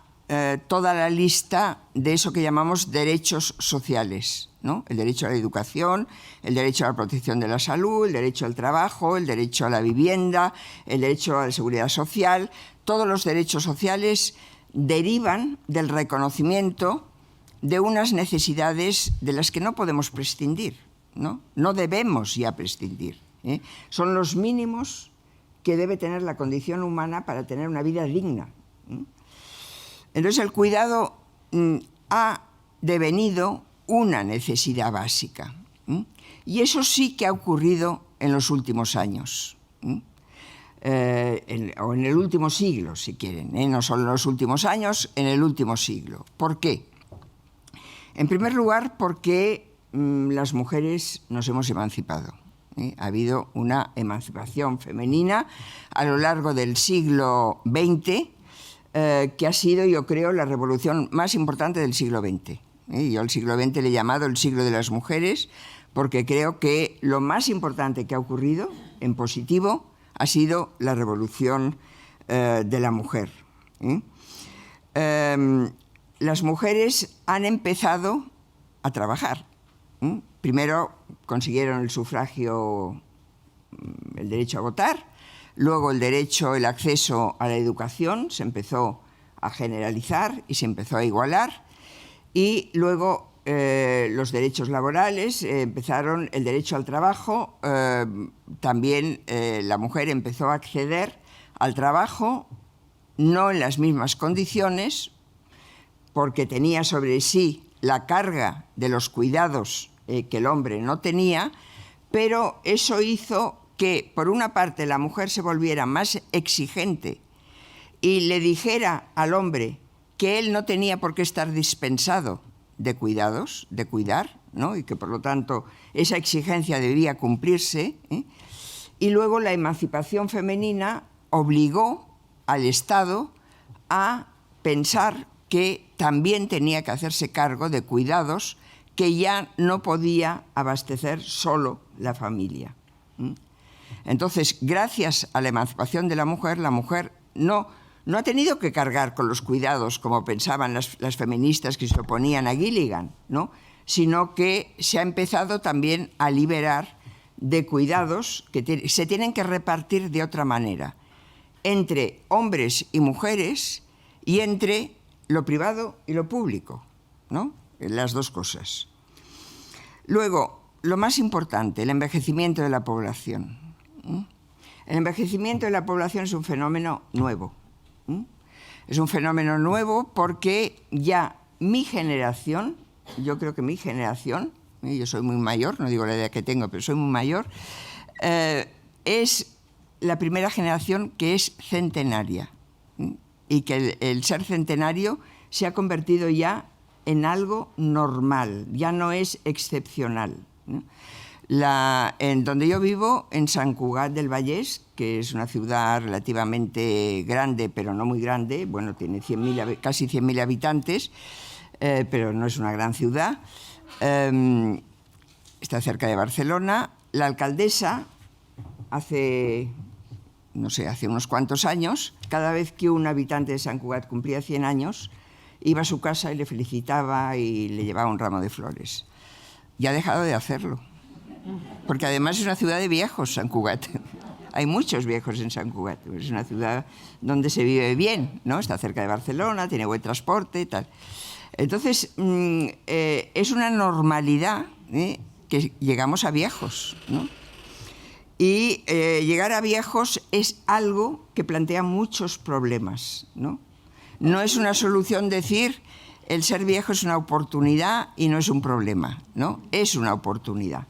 toda la lista de eso que llamamos derechos sociales, ¿no? El derecho a la educación, el derecho a la protección de la salud, el derecho al trabajo, el derecho a la vivienda, el derecho a la seguridad social. Todos los derechos sociales derivan del reconocimiento de unas necesidades de las que no podemos prescindir, ¿no? No debemos ya prescindir, ¿eh? Son los mínimos que debe tener la condición humana para tener una vida digna. Entonces, el cuidado ha devenido una necesidad básica. Y eso sí que ha ocurrido en los últimos años. O en el último siglo, si quieren. No solo en los últimos años, en el último siglo. ¿Por qué? En primer lugar, porque las mujeres nos hemos emancipado. Ha habido una emancipación femenina a lo largo del siglo XX, que ha sido, yo creo, la revolución más importante del siglo XX. Yo al siglo XX le he llamado el siglo de las mujeres, porque creo que lo más importante que ha ocurrido, en positivo, ha sido la revolución de la mujer. Las mujeres han empezado a trabajar. Primero consiguieron el sufragio, el derecho a votar, luego el acceso a la educación se empezó a generalizar y se empezó a igualar, y luego los derechos laborales empezaron, el derecho al trabajo, también la mujer empezó a acceder al trabajo, no en las mismas condiciones, porque tenía sobre sí la carga de los cuidados que el hombre no tenía, pero eso hizo que, por una parte, la mujer se volviera más exigente y le dijera al hombre que él no tenía por qué estar dispensado de cuidados, de cuidar, ¿no? Y que, por lo tanto, esa exigencia debía cumplirse. Y luego la emancipación femenina obligó al Estado a pensar que también tenía que hacerse cargo de cuidados que ya no podía abastecer solo la familia. Entonces, gracias a la emancipación de la mujer no ha tenido que cargar con los cuidados como pensaban las feministas que se oponían a Gilligan, ¿no? Sino que se ha empezado también a liberar de cuidados que se tienen que repartir de otra manera, entre hombres y mujeres y entre lo privado y lo público, ¿no? Las dos cosas. Luego, lo más importante, el envejecimiento de la población. El envejecimiento de la población es un fenómeno nuevo. Es un fenómeno nuevo porque ya mi generación, yo creo que mi generación, yo soy muy mayor, no digo la edad que tengo, pero soy muy mayor, es la primera generación que es centenaria, y que el ser centenario se ha convertido ya en algo normal, ya no es excepcional, ¿no? En donde yo vivo, en Sant Cugat del Vallès, que es una ciudad relativamente grande, pero no muy grande, bueno, tiene casi 100.000 habitantes, pero no es una gran ciudad, está cerca de Barcelona. La alcaldesa, hace unos cuantos años, cada vez que un habitante de Sant Cugat cumplía 100 años, iba a su casa y le felicitaba y le llevaba un ramo de flores. Y ha dejado de hacerlo, porque además es una ciudad de viejos, Sant Cugat. Hay muchos viejos en Sant Cugat. Es una ciudad donde se vive bien, ¿no? Está cerca de Barcelona, tiene buen transporte y tal. Entonces, es una normalidad, que llegamos a viejos, ¿no? Y llegar a viejos es algo que plantea muchos problemas, ¿no? No es una solución decir el ser viejo es una oportunidad y no es un problema, ¿no? Es una oportunidad.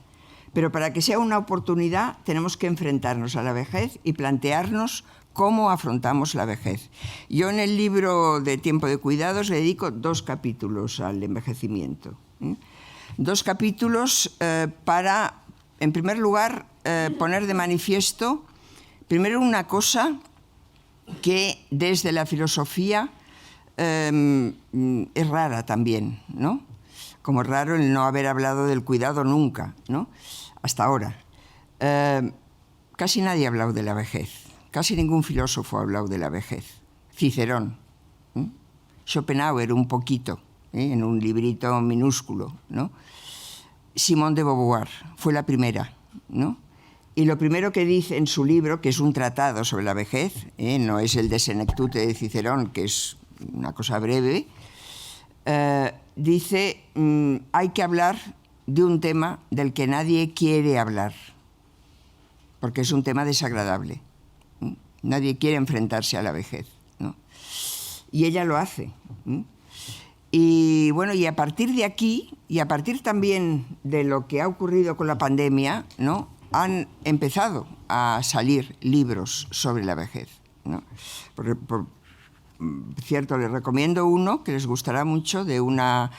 Pero para que sea una oportunidad tenemos que enfrentarnos a la vejez y plantearnos cómo afrontamos la vejez. Yo en el libro de Tiempo de Cuidados le dedico 2 capítulos al envejecimiento. 2 capítulos para, en primer lugar, poner de manifiesto, primero, una cosa que desde la filosofía es rara también, ¿no? Como es raro el no haber hablado del cuidado nunca, ¿no? Hasta ahora. Casi nadie ha hablado de la vejez. Casi ningún filósofo ha hablado de la vejez. Cicerón, Schopenhauer un poquito, en un librito minúsculo, ¿no? Simone de Beauvoir fue la primera, ¿no? Y lo primero que dice en su libro, que es un tratado sobre la vejez, no es el de Senectute de Cicerón, que es una cosa breve, dice, hay que hablar de un tema del que nadie quiere hablar, porque es un tema desagradable. Nadie quiere enfrentarse a la vejez, ¿no? Y ella lo hace. Y bueno, y a partir de aquí, y a partir también de lo que ha ocurrido con la pandemia, ¿no?, han empezado a salir libros sobre la vejez, ¿no? Por cierto, les recomiendo uno que les gustará mucho, de una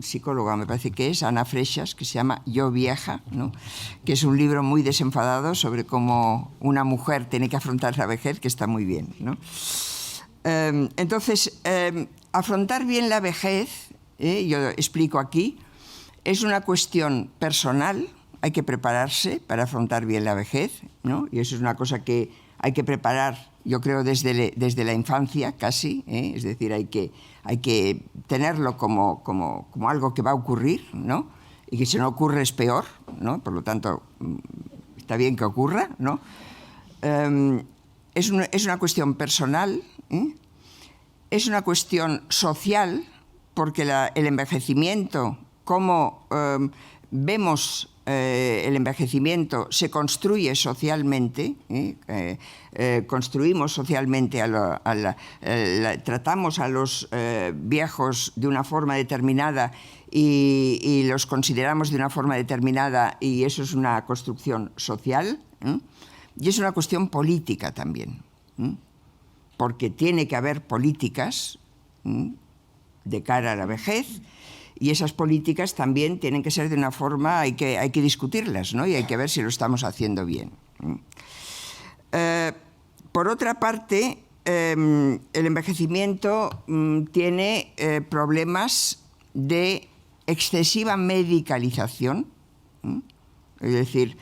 psicóloga, me parece que es, Ana Freixas, que se llama Yo vieja, ¿no?, que es un libro muy desenfadado sobre cómo una mujer tiene que afrontar la vejez, que está muy bien, ¿no? Entonces, afrontar bien la vejez, yo explico aquí, es una cuestión personal. Hay que prepararse para afrontar bien la vejez, ¿no? Y eso es una cosa que hay que preparar, yo creo, desde la infancia casi, es decir, hay que tenerlo como algo que va a ocurrir, ¿no? Y que si no ocurre es peor, ¿no? Por lo tanto, está bien que ocurra, ¿no? Es una cuestión personal, es una cuestión social, porque el envejecimiento, cómo vemos el envejecimiento, se construye socialmente, construimos socialmente, tratamos a los viejos de una forma determinada y los consideramos de una forma determinada, y eso es una construcción social, y es una cuestión política también, porque tiene que haber políticas de cara a la vejez. Y esas políticas también tienen que ser de una forma, hay que discutirlas, ¿no? Y hay que ver si lo estamos haciendo bien. Por otra parte, el envejecimiento tiene problemas de excesiva medicalización, es decir,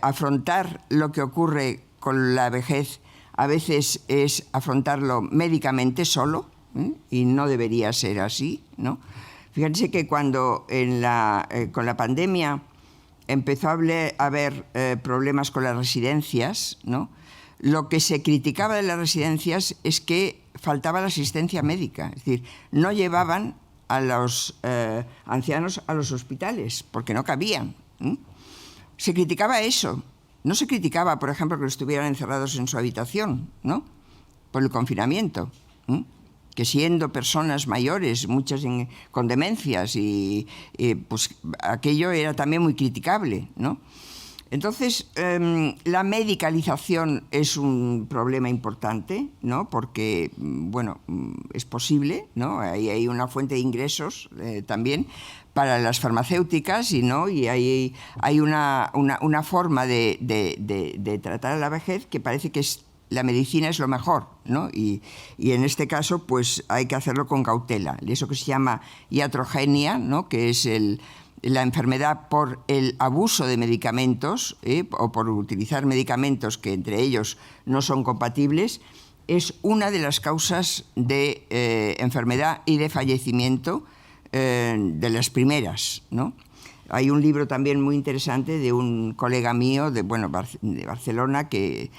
afrontar lo que ocurre con la vejez a veces es afrontarlo médicamente solo, y no debería ser así, ¿no? Fíjense que cuando con la pandemia empezó a haber problemas con las residencias, ¿no? Lo que se criticaba de las residencias es que faltaba la asistencia médica, es decir, no llevaban a los ancianos a los hospitales porque no cabían. Se criticaba eso. No se criticaba, por ejemplo, que estuvieran encerrados en su habitación, ¿no? Por el confinamiento. Que siendo personas mayores, muchas con demencias, y pues aquello era también muy criticable, ¿no? Entonces, la medicalización es un problema importante, ¿no? Porque, bueno, es posible, ¿no? Hay una fuente de ingresos también para las farmacéuticas, ¿no? Y hay una forma de tratar a la vejez que parece que la medicina es lo mejor, ¿no? Y en este caso, pues hay que hacerlo con cautela. Eso que se llama iatrogenia, ¿no? Que es la enfermedad por el abuso de medicamentos, o por utilizar medicamentos que entre ellos no son compatibles, es una de las causas de enfermedad y de fallecimiento, de las primeras, ¿no? Hay un libro también muy interesante de un colega mío de Barcelona que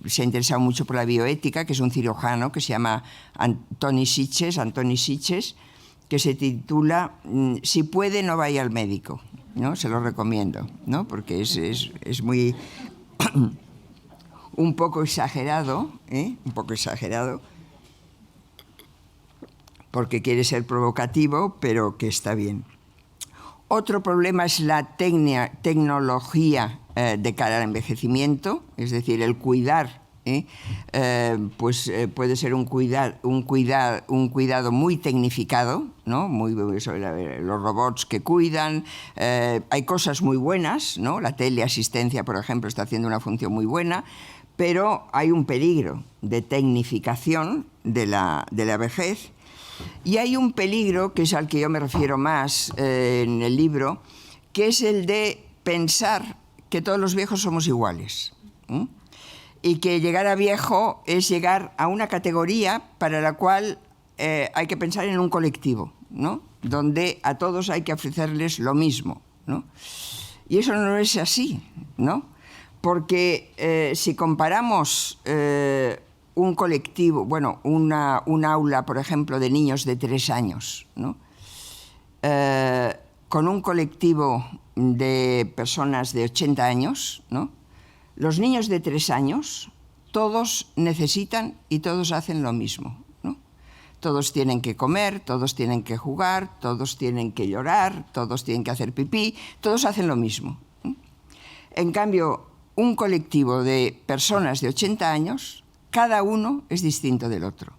se ha interesado mucho por la bioética, que es un cirujano que se llama Antoni Sitges, que se titula Si puede, no vaya al médico, ¿no? Se lo recomiendo, ¿no? Porque es muy un poco exagerado, un poco exagerado, porque quiere ser provocativo, pero que está bien. Otro problema es la tecnología de cara al envejecimiento, es decir, el cuidar, puede ser un cuidado muy tecnificado, ¿no? Sobre los robots que cuidan. Hay cosas muy buenas, ¿no? La teleasistencia, por ejemplo, está haciendo una función muy buena, pero hay un peligro de tecnificación de la vejez. Y hay un peligro, que es al que yo me refiero más en el libro, que es el de pensar que todos los viejos somos iguales. Y que llegar a viejo es llegar a una categoría para la cual hay que pensar en un colectivo, ¿no? Donde a todos hay que ofrecerles lo mismo, ¿no? Y eso no es así, ¿no? Porque si comparamos un colectivo, un aula, por ejemplo, de niños de 3 años, ¿no? Con un colectivo de personas de 80 años, ¿no? Los niños de 3 años, todos necesitan y todos hacen lo mismo, ¿no? Todos tienen que comer, todos tienen que jugar, todos tienen que llorar, todos tienen que hacer pipí, todos hacen lo mismo. En cambio, un colectivo de personas de 80 años, cada uno es distinto del otro.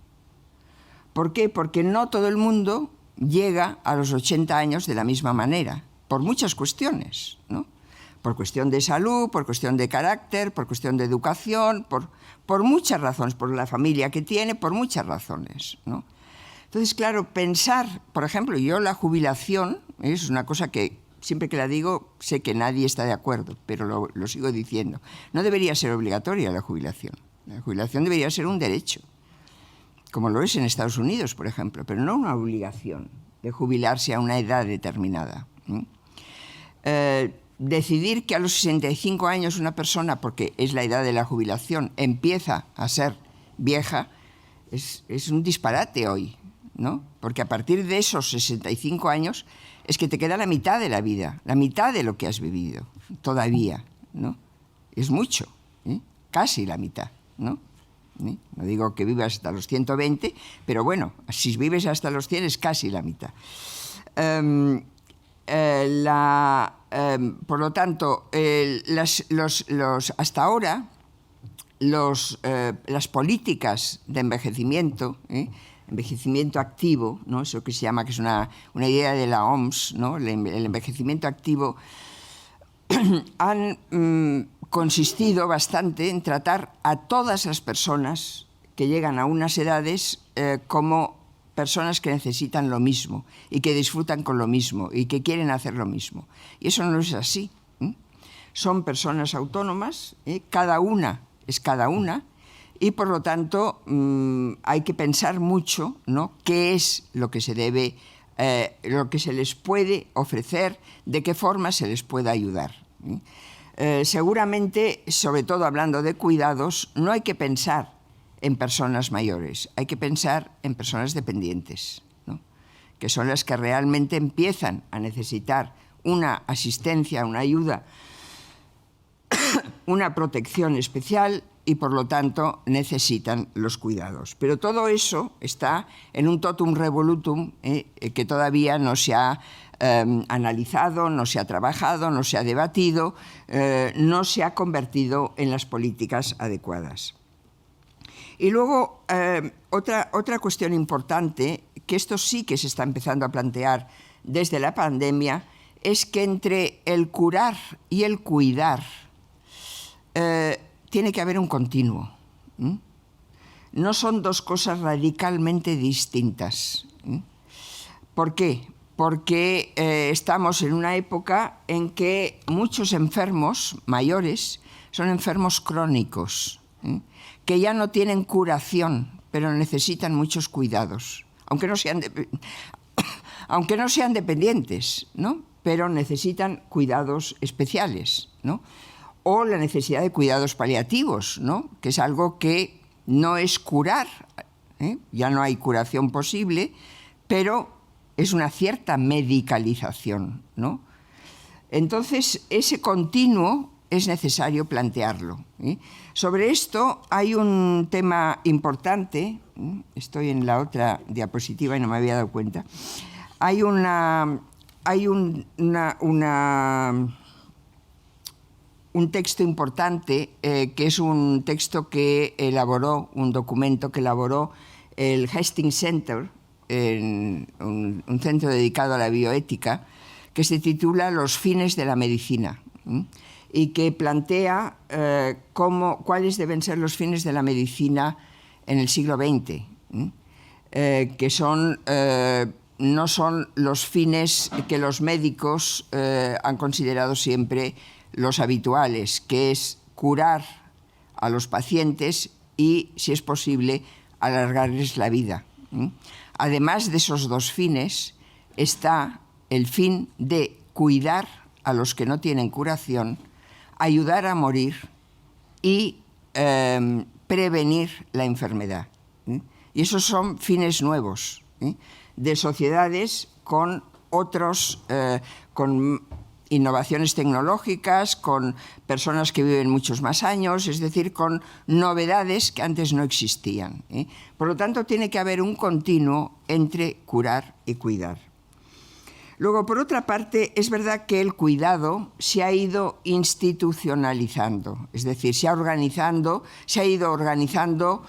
¿Por qué? Porque no todo el mundo llega a los 80 años de la misma manera, por muchas cuestiones, ¿no? Por cuestión de salud, por cuestión de carácter, por cuestión de educación, por muchas razones, por la familia que tiene, por muchas razones, ¿no? Entonces, claro, pensar, por ejemplo, yo la jubilación es una cosa que siempre que la digo sé que nadie está de acuerdo, pero lo sigo diciendo. No debería ser obligatoria la jubilación. La jubilación debería ser un derecho, como lo es en Estados Unidos, por ejemplo, pero no una obligación de jubilarse a una edad determinada. Decidir que a los 65 años una persona, porque es la edad de la jubilación, empieza a ser vieja, es un disparate hoy, ¿no? Porque a partir de esos 65 años es que te queda la mitad de la vida, la mitad de lo que has vivido todavía, ¿no? Es mucho, casi la mitad, ¿no? No digo que vivas hasta los 120, pero bueno, si vives hasta los 100 es casi la mitad. Por lo tanto, hasta ahora las políticas de envejecimiento, envejecimiento activo, ¿no? Eso que se llama, que es una idea de la OMS, ¿no? El envejecimiento activo, han consistido bastante en tratar a todas las personas que llegan a unas edades como personas que necesitan lo mismo y que disfrutan con lo mismo y que quieren hacer lo mismo. Y eso no es así. Son personas autónomas, cada una es cada una, y por lo tanto hay que pensar mucho, ¿no?, qué es lo que se debe, lo que se les puede ofrecer, de qué forma se les puede ayudar. Seguramente, sobre todo hablando de cuidados, no hay que pensar en personas mayores, hay que pensar en personas dependientes, ¿no?, que son las que realmente empiezan a necesitar una asistencia, una ayuda, una protección especial y, por lo tanto, necesitan los cuidados. Pero todo eso está en un totum revolutum que todavía no se ha analizado, no se ha trabajado, no se ha debatido, no se ha convertido en las políticas adecuadas. Y luego, otra cuestión importante, que esto sí que se está empezando a plantear desde la pandemia, es que entre el curar y el cuidar tiene que haber un continuo. No son dos cosas radicalmente distintas. ¿Por qué? Porque estamos en una época en que muchos enfermos mayores son enfermos crónicos, que ya no tienen curación, pero necesitan muchos cuidados, aunque no sean dependientes, ¿no?, pero necesitan cuidados especiales, ¿no?, o la necesidad de cuidados paliativos, ¿no?, que es algo que no es curar, ya no hay curación posible, pero es una cierta medicalización, ¿no? Entonces, ese continuo es necesario plantearlo. Sobre esto hay un tema importante, estoy en la otra diapositiva y no me había dado cuenta, hay un texto importante que es un texto que elaboró, un documento que elaboró el Hastings Center, un centro dedicado a la bioética, que se titula Los fines de la medicina, y que plantea cuáles deben ser los fines de la medicina en el siglo XX, que no son los fines que los médicos han considerado siempre los habituales, que es curar a los pacientes y, si es posible, alargarles la vida. Además de esos dos fines, está el fin de cuidar a los que no tienen curación, ayudar a morir y prevenir la enfermedad. Y esos son fines nuevos, de sociedades con otros, con innovaciones tecnológicas, con personas que viven muchos más años, es decir, con novedades que antes no existían. Por lo tanto, tiene que haber un continuo entre curar y cuidar. Luego, por otra parte, es verdad que el cuidado se ha ido institucionalizando, es decir, se ha ido organizando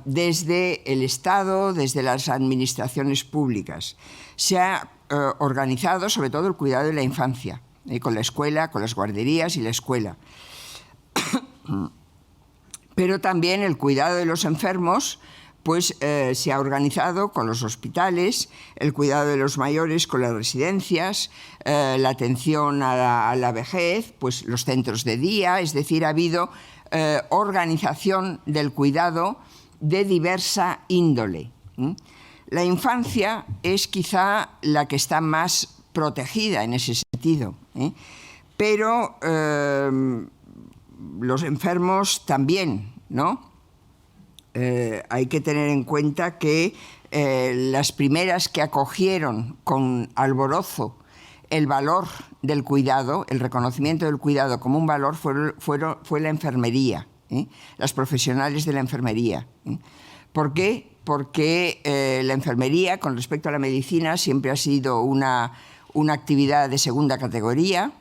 desde el Estado, desde las administraciones públicas. Se ha organizado sobre todo el cuidado de la infancia, con la escuela, con las guarderías y la escuela. Pero también el cuidado de los enfermos pues, se ha organizado con los hospitales, el cuidado de los mayores con las residencias, la atención a la vejez, pues los centros de día, es decir, ha habido organización del cuidado de diversa índole. La infancia es quizá la que está más protegida en ese sentido, pero los enfermos también, ¿no? Hay que tener en cuenta que las primeras que acogieron con alborozo el valor del cuidado, el reconocimiento del cuidado como un valor, fue la enfermería, las profesionales de la enfermería. ¿Por qué? Porque la enfermería, con respecto a la medicina, siempre ha sido una actividad de segunda categoría,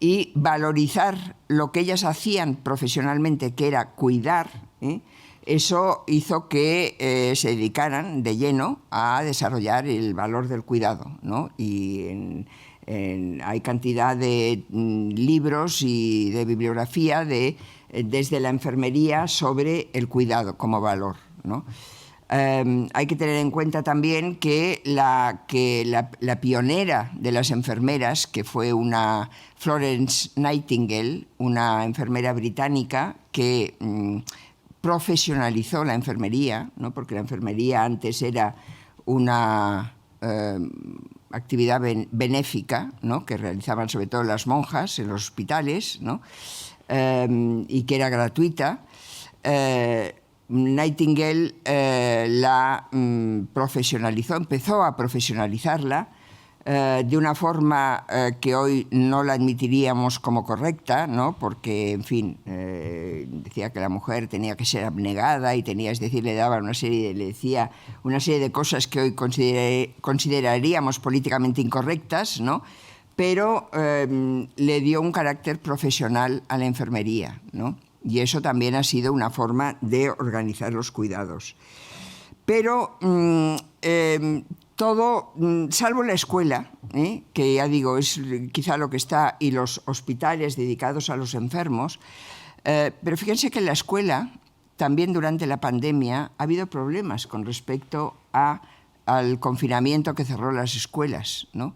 y valorizar lo que ellas hacían profesionalmente, que era cuidar, eso hizo que se dedicaran de lleno a desarrollar el valor del cuidado, ¿no? Y hay cantidad de libros y de bibliografía desde la enfermería sobre el cuidado como valor, ¿no? Hay que tener en cuenta también que la pionera de las enfermeras, que fue una Florence Nightingale, una enfermera británica que profesionalizó la enfermería, ¿no? Porque la enfermería antes era una actividad benéfica, ¿no? Que realizaban sobre todo las monjas en los hospitales, ¿no? Y que era gratuita. Nightingale la profesionalizó, empezó a profesionalizarla de una forma que hoy no la admitiríamos como correcta, ¿no? Porque, en fin, decía que la mujer tenía que ser abnegada y tenía, es decir, le decía una serie de cosas que hoy consideraríamos políticamente incorrectas, ¿no? Pero le dio un carácter profesional a la enfermería, ¿no? Y eso también ha sido una forma de organizar los cuidados. Pero todo, salvo la escuela, que ya digo, es quizá lo que está, y los hospitales dedicados a los enfermos, pero fíjense que en la escuela, también durante la pandemia, ha habido problemas con respecto al confinamiento que cerró las escuelas, ¿no?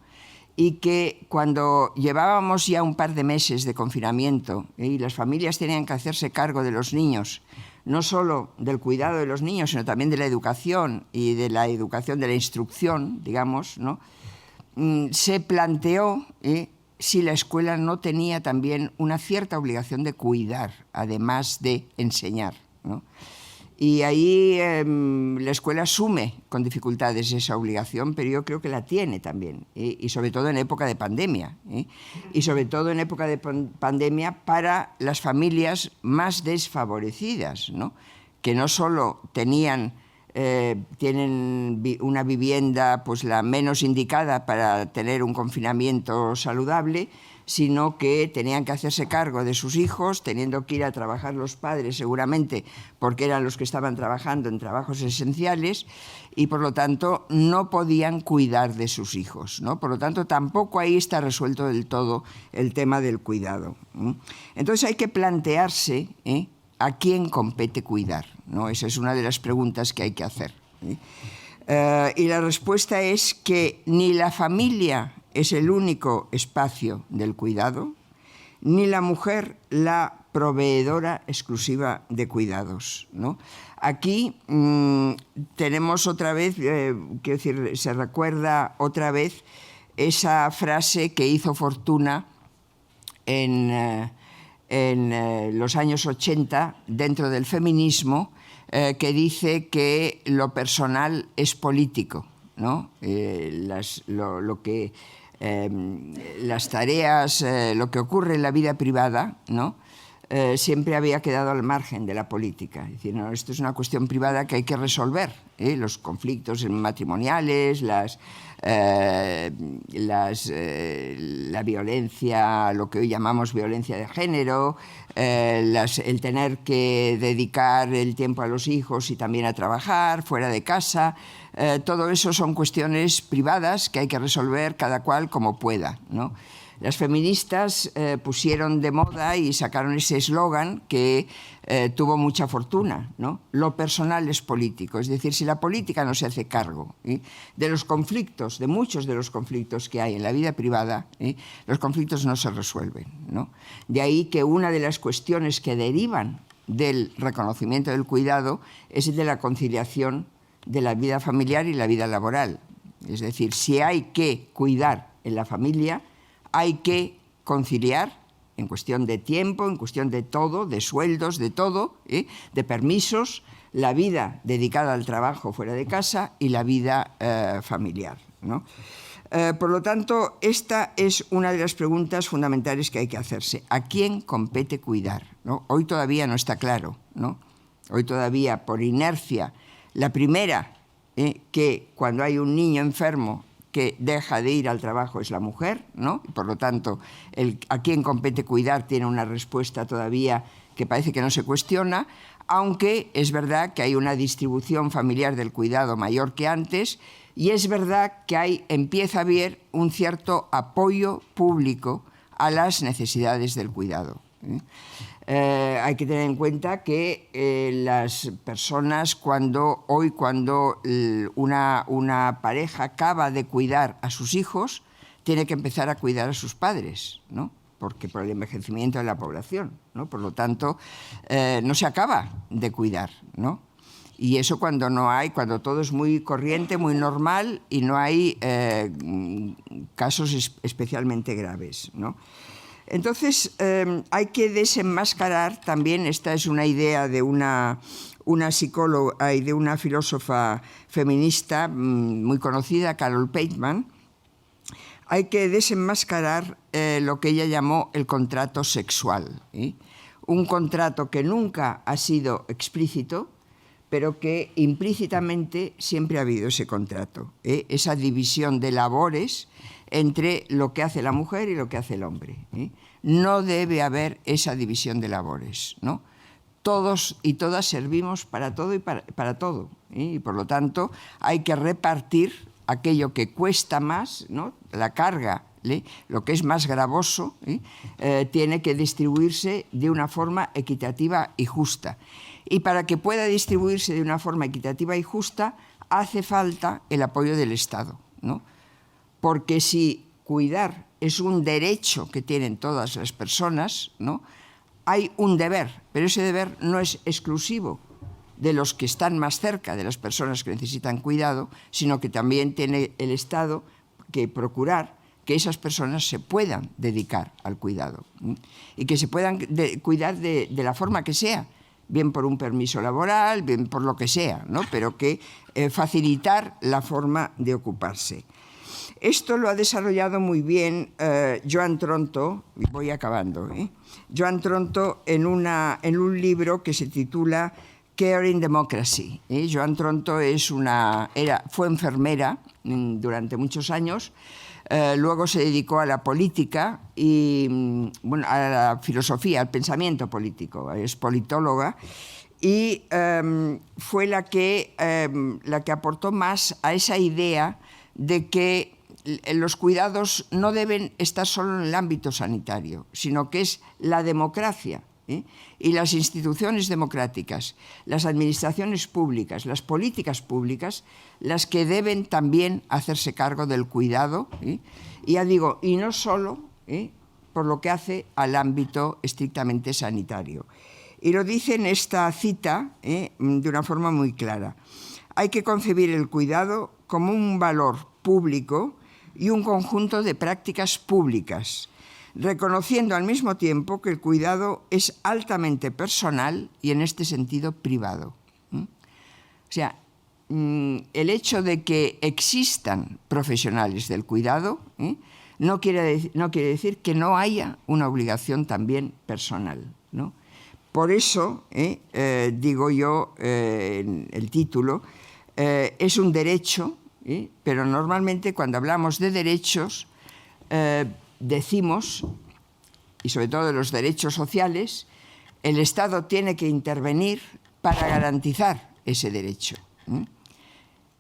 Y que cuando llevábamos ya un par de meses de confinamiento y las familias tenían que hacerse cargo de los niños, no solo del cuidado de los niños, sino también de la educación y de la educación de la instrucción, digamos, ¿no? Se planteó si la escuela no tenía también una cierta obligación de cuidar, además de enseñar, ¿no? Y ahí la escuela asume con dificultades esa obligación, pero yo creo que la tiene también, y sobre todo en época de pandemia, y sobre todo en época de pandemia para las familias más desfavorecidas, ¿no? Que no solo tienen una vivienda pues la menos indicada para tener un confinamiento saludable, sino que tenían que hacerse cargo de sus hijos, teniendo que ir a trabajar los padres seguramente, porque eran los que estaban trabajando en trabajos esenciales, y por lo tanto no podían cuidar de sus hijos, ¿no? Por lo tanto, tampoco ahí está resuelto del todo el tema del cuidado. Entonces hay que plantearse a quién compete cuidar, ¿no? Esa es una de las preguntas que hay que hacer. Y la respuesta es que ni la familia es el único espacio del cuidado, ni la mujer la proveedora exclusiva de cuidados, ¿no? Aquí tenemos otra vez, quiero decir, se recuerda otra vez esa frase que hizo fortuna en los años 80 dentro del feminismo, que dice que lo personal es político, ¿no? Las tareas, lo que ocurre en la vida privada, ¿no? Siempre había quedado al margen de la política. Es decir, no, esto es una cuestión privada que hay que resolver, los conflictos matrimoniales, la violencia, lo que hoy llamamos violencia de género, el tener que dedicar el tiempo a los hijos y también a trabajar fuera de casa. Todo eso son cuestiones privadas que hay que resolver cada cual como pueda, ¿no? Las feministas pusieron de moda y sacaron ese eslogan que tuvo mucha fortuna, ¿no? Lo personal es político. Es decir, si la política no se hace cargo de los conflictos, de muchos de los conflictos que hay en la vida privada, los conflictos no se resuelven, ¿no? De ahí que una de las cuestiones que derivan del reconocimiento del cuidado es el de la conciliación de la vida familiar y la vida laboral. Es decir, si hay que cuidar en la familia, hay que conciliar en cuestión de tiempo, en cuestión de todo, de sueldos, de todo, de permisos, la vida dedicada al trabajo fuera de casa y la vida familiar, ¿no? Por lo tanto, esta es una de las preguntas fundamentales que hay que hacerse. ¿A quién compete cuidar, ¿no? Hoy todavía no está claro, ¿no? Hoy todavía, por inercia, la primera, que cuando hay un niño enfermo que deja de ir al trabajo es la mujer, ¿no? Por lo tanto, a quién compete cuidar tiene una respuesta todavía que parece que no se cuestiona, aunque es verdad que hay una distribución familiar del cuidado mayor que antes, y es verdad que empieza a haber un cierto apoyo público a las necesidades del cuidado. Hay que tener en cuenta que las personas cuando una pareja acaba de cuidar a sus hijos, tiene que empezar a cuidar a sus padres, ¿no? porque por el envejecimiento de la población, ¿no? Por lo tanto, no se acaba de cuidar, ¿no? Y eso cuando todo es muy corriente, muy normal y no hay casos especialmente graves, ¿no? Entonces, hay que desenmascarar también, esta es una idea de una psicóloga y de una filósofa feminista muy conocida, Carol Pateman. Hay que desenmascarar lo que ella llamó el contrato sexual, ¿eh? Un contrato que nunca ha sido explícito, pero que implícitamente siempre ha habido ese contrato, ¿eh? Esa división de labores entre lo que hace la mujer y lo que hace el hombre, ¿eh? No debe haber esa división de labores, ¿no? Todos y todas servimos para todo y para todo, ¿eh? Y por lo tanto hay que repartir aquello que cuesta más, ¿no? La carga, ¿eh? Lo que es más gravoso, ¿eh? Tiene que distribuirse de una forma equitativa y justa. Y para que pueda distribuirse de una forma equitativa y justa, hace falta el apoyo del Estado, ¿no? Porque si cuidar es un derecho que tienen todas las personas, ¿no? Hay un deber, pero ese deber no es exclusivo de los que están más cerca de las personas que necesitan cuidado, sino que también tiene el Estado que procurar que esas personas se puedan dedicar al cuidado, ¿sí? Y que se puedan cuidar de la forma que sea, bien por un permiso laboral, bien por lo que sea, ¿no? Pero que facilitar la forma de ocuparse. Esto lo ha desarrollado muy bien Joan Tronto, y voy acabando, Joan Tronto en un libro que se titula Caring Democracy. Joan Tronto fue enfermera durante muchos años, luego se dedicó a la política y a la filosofía, al pensamiento político, es politóloga, y fue la que aportó más a esa idea de que los cuidados no deben estar solo en el ámbito sanitario, sino que es la democracia, y las instituciones democráticas, las administraciones públicas, las políticas públicas, las que deben también hacerse cargo del cuidado, y ya digo, y no solo por lo que hace al ámbito estrictamente sanitario. Y lo dice en esta cita de una forma muy clara. Hay que concebir el cuidado como un valor público y un conjunto de prácticas públicas, reconociendo al mismo tiempo que el cuidado es altamente personal y en este sentido privado. O sea, el hecho de que existan profesionales del cuidado no quiere decir que no haya una obligación también personal, ¿no? Por eso, digo yo, en el título, es un derecho, pero normalmente cuando hablamos de derechos decimos, y sobre todo de los derechos sociales, el Estado tiene que intervenir para garantizar ese derecho.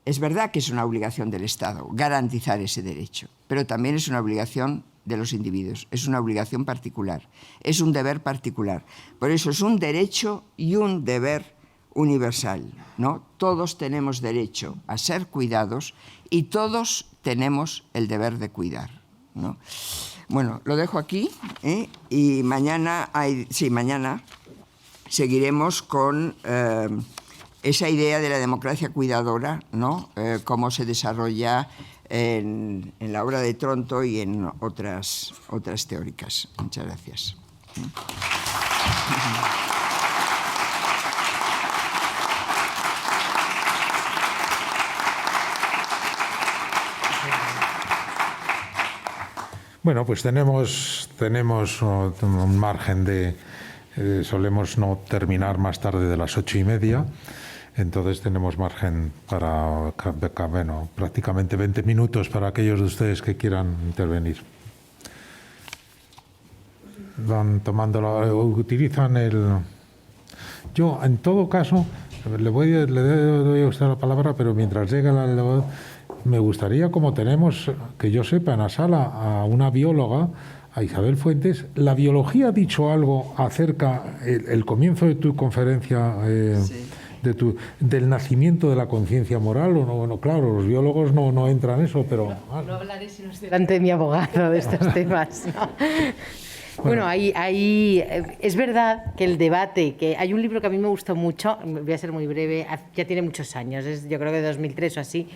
Es verdad que es una obligación del Estado garantizar ese derecho, pero también es una obligación de los individuos, es una obligación particular, es un deber particular. Por eso es un derecho y un deber universal, ¿no? Todos tenemos derecho a ser cuidados y todos tenemos el deber de cuidar, ¿no? Bueno, lo dejo aquí, y mañana seguiremos con esa idea de la democracia cuidadora, ¿no? Cómo se desarrolla en la obra de Tronto y en otras teóricas. Muchas gracias. Bueno, pues tenemos un margen de... solemos no terminar más tarde de las 8:30, entonces tenemos margen para, bueno, prácticamente 20 minutos para aquellos de ustedes que quieran intervenir. Van utilizan el... Yo, en todo caso, le doy a usted la palabra, pero mientras llega me gustaría, como tenemos, que yo sepa, en la sala a una bióloga, a Isabel Fuentes. ¿La biología ha dicho algo acerca el comienzo de tu conferencia, sí, del nacimiento de la conciencia moral? O no? Bueno, claro, los biólogos no entran en eso, pero... No hablaré si no estoy delante de mi abogado de estos temas, ¿no? Bueno, es verdad que el debate, que hay un libro que a mí me gustó mucho, voy a ser muy breve, ya tiene muchos años, yo creo que de 2003 o así,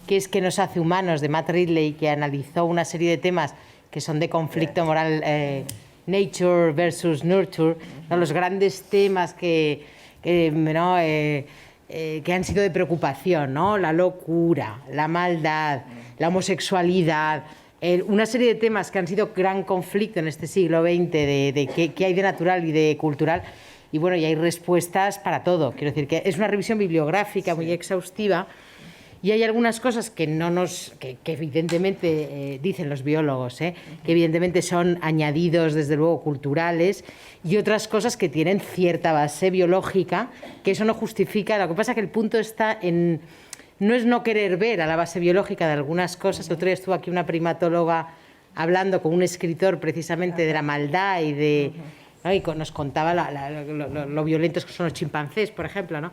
que es ¿Qué nos hace humanos?, de Matt Ridley, que analizó una serie de temas que son de conflicto moral, nature versus nurture, ¿no? Los grandes temas que han sido de preocupación, ¿no? La locura, la maldad, la homosexualidad, una serie de temas que han sido gran conflicto en este siglo XX de qué hay de natural y de cultural, y bueno, y hay respuestas para todo. Quiero decir que es una revisión bibliográfica muy exhaustiva, y hay algunas cosas que evidentemente dicen los biólogos, que evidentemente son añadidos, desde luego, culturales, y otras cosas que tienen cierta base biológica, que eso no justifica. Lo que pasa es que el punto está en... No es no querer ver a la base biológica de algunas cosas. El otro día estuvo aquí una primatóloga hablando con un escritor precisamente de la maldad y nos contaba lo violentos que son los chimpancés, por ejemplo, ¿no?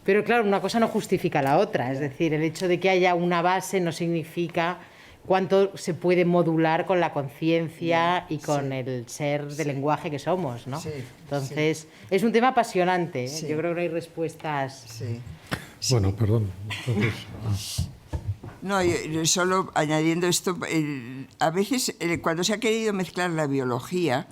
Pero claro, una cosa no justifica la otra. Es decir, el hecho de que haya una base no significa cuánto se puede modular con la conciencia y con el ser de lenguaje que somos, ¿no? Entonces, es un tema apasionante. Yo creo que no hay respuestas... Bueno, perdón. No, yo solo añadiendo esto, a veces cuando se ha querido mezclar la biología,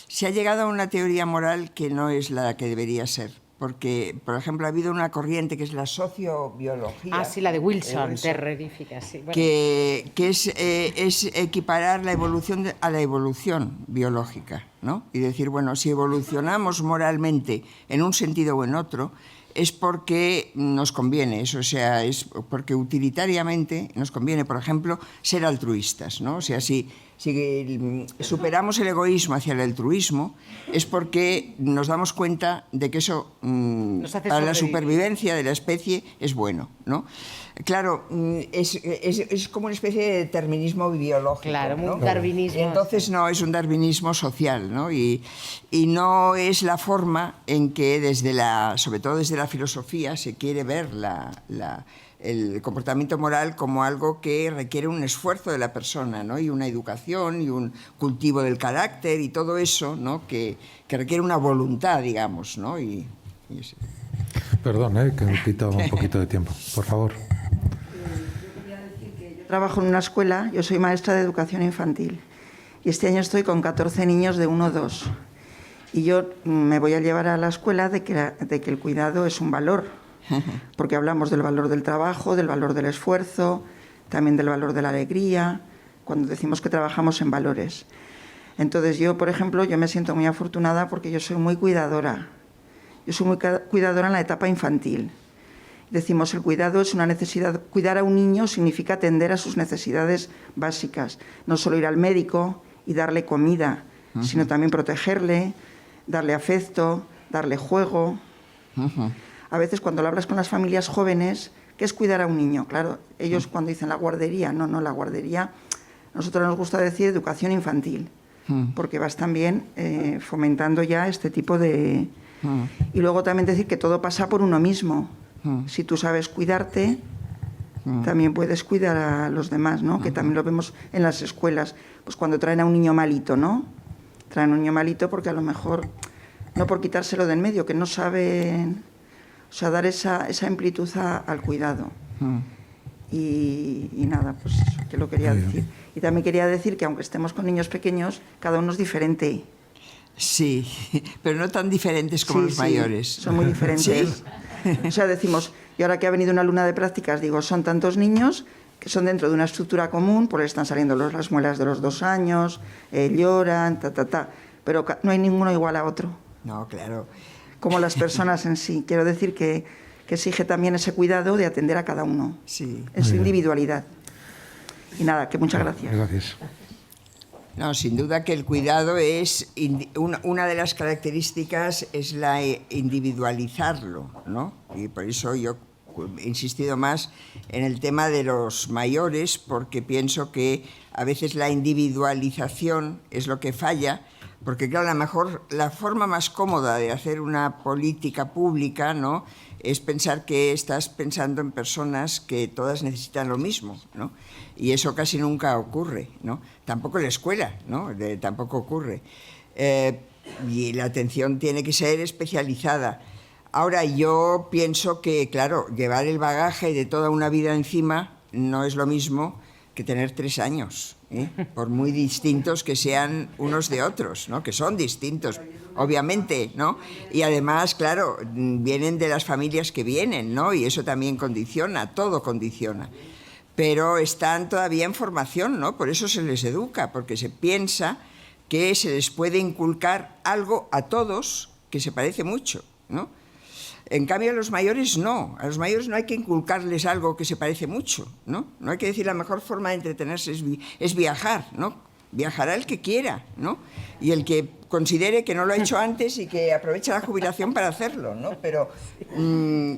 se ha llegado a una teoría moral que no es la que debería ser. Porque, por ejemplo, ha habido una corriente que es la sociobiología. Ah, sí, la de Wilson, terrorífica, sí. Bueno. Que es equiparar la evolución a la evolución biológica, ¿no? Y decir, bueno, si evolucionamos moralmente en un sentido o en otro, es porque nos conviene, eso, o sea, es porque utilitariamente nos conviene, por ejemplo, ser altruistas, ¿no? O sea, si superamos el egoísmo hacia el altruismo, es porque nos damos cuenta de que eso para la supervivencia de la especie es bueno, ¿no? Claro, es como una especie de determinismo biológico. Claro, ¿no? un darwinismo. Y entonces no, es un darwinismo social, ¿no? Y no es la forma en que sobre todo desde la filosofía se quiere ver el comportamiento moral como algo que requiere un esfuerzo de la persona, ¿no? Y una educación y un cultivo del carácter y todo eso, ¿no? que requiere una voluntad, digamos, ¿no? Perdón, que me he quitado un poquito de tiempo. Por favor. Trabajo en una escuela, yo soy maestra de educación infantil y este año estoy con 14 niños de 1 o 2 y yo me voy a llevar a la escuela de que el cuidado es un valor, porque hablamos del valor del trabajo, del valor del esfuerzo, también del valor de la alegría, cuando decimos que trabajamos en valores. Entonces yo, por ejemplo, yo me siento muy afortunada porque yo soy muy cuidadora. Yo soy muy cuidadora en la etapa infantil. Decimos, el cuidado es una necesidad. Cuidar a un niño significa atender a sus necesidades básicas. No solo ir al médico y darle comida, sino también protegerle, darle afecto, darle juego. A veces cuando lo hablas con las familias jóvenes, ¿qué es cuidar a un niño? Claro, ellos cuando dicen la guardería, no, la guardería, a nosotros nos gusta decir educación infantil, porque vas también fomentando ya este tipo de... Y luego también decir que todo pasa por uno mismo. Si tú sabes cuidarte, también puedes cuidar a los demás, ¿no? Que también lo vemos en las escuelas, pues cuando traen a un niño malito, ¿no? Traen a un niño malito porque a lo mejor, no por quitárselo de en medio, que no saben, o sea, dar esa amplitud al cuidado. Y nada, pues eso que lo quería decir. Y también quería decir que aunque estemos con niños pequeños, cada uno es diferente. Sí, pero no tan diferentes como los mayores. Son muy diferentes. O sea, decimos, y ahora que ha venido una alumna de prácticas, digo, son tantos niños que son dentro de una estructura común, porque están saliendo las muelas de los 2 años, lloran, pero no hay ninguno igual a otro. No, claro. Como las personas en sí. Quiero decir que exige también ese cuidado de atender a cada uno, en su individualidad. Y nada, que muchas gracias. Gracias. No, sin duda que el cuidado es una de las características es la individualizarlo, ¿no? Y por eso yo he insistido más en el tema de los mayores, porque pienso que a veces la individualización es lo que falla, porque claro, la forma más cómoda de hacer una política pública, ¿no?, es pensar que estás pensando en personas que todas necesitan lo mismo, ¿no? Y eso casi nunca ocurre, ¿no? Tampoco en la escuela, ¿no? Tampoco ocurre. y la atención tiene que ser especializada. Ahora, yo pienso que, claro, llevar el bagaje de toda una vida encima no es lo mismo que tener 3 años, por muy distintos que sean unos de otros, ¿no? Que son distintos, obviamente, ¿no? Y además, claro, vienen de las familias que vienen, ¿no? Y eso también condiciona, todo condiciona. Pero están todavía en formación, ¿no? Por eso se les educa, porque se piensa que se les puede inculcar algo a todos que se parece mucho, ¿no? En cambio, a los mayores no. A los mayores no hay que inculcarles algo que se parece mucho, ¿no? No hay que decir la mejor forma de entretenerse es viajar, ¿no? Viajará el que quiera, ¿no? Y el que considere que no lo ha hecho antes y que aprovecha la jubilación para hacerlo, ¿no? Pero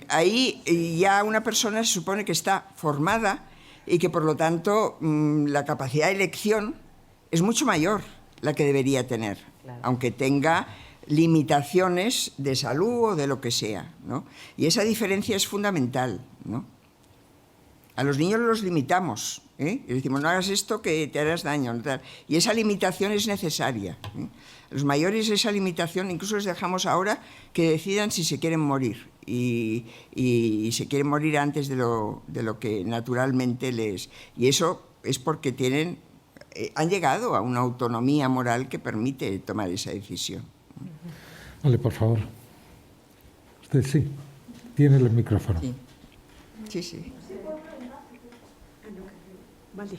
ahí ya una persona se supone que está formada y que, por lo tanto, la capacidad de elección es mucho mayor la que debería tener, claro, aunque tenga limitaciones de salud o de lo que sea, ¿no? Y esa diferencia es fundamental, ¿no? A los niños los limitamos, y decimos, no hagas esto que te harás daño, ¿no? Y esa limitación es necesaria, A los mayores esa limitación incluso les dejamos ahora que decidan si se quieren morir y se quieren morir antes de lo que naturalmente les... Y eso es porque han llegado a una autonomía moral que permite tomar esa decisión. Vale, por favor. Usted sí, tiene el micrófono. Sí, sí. Vale.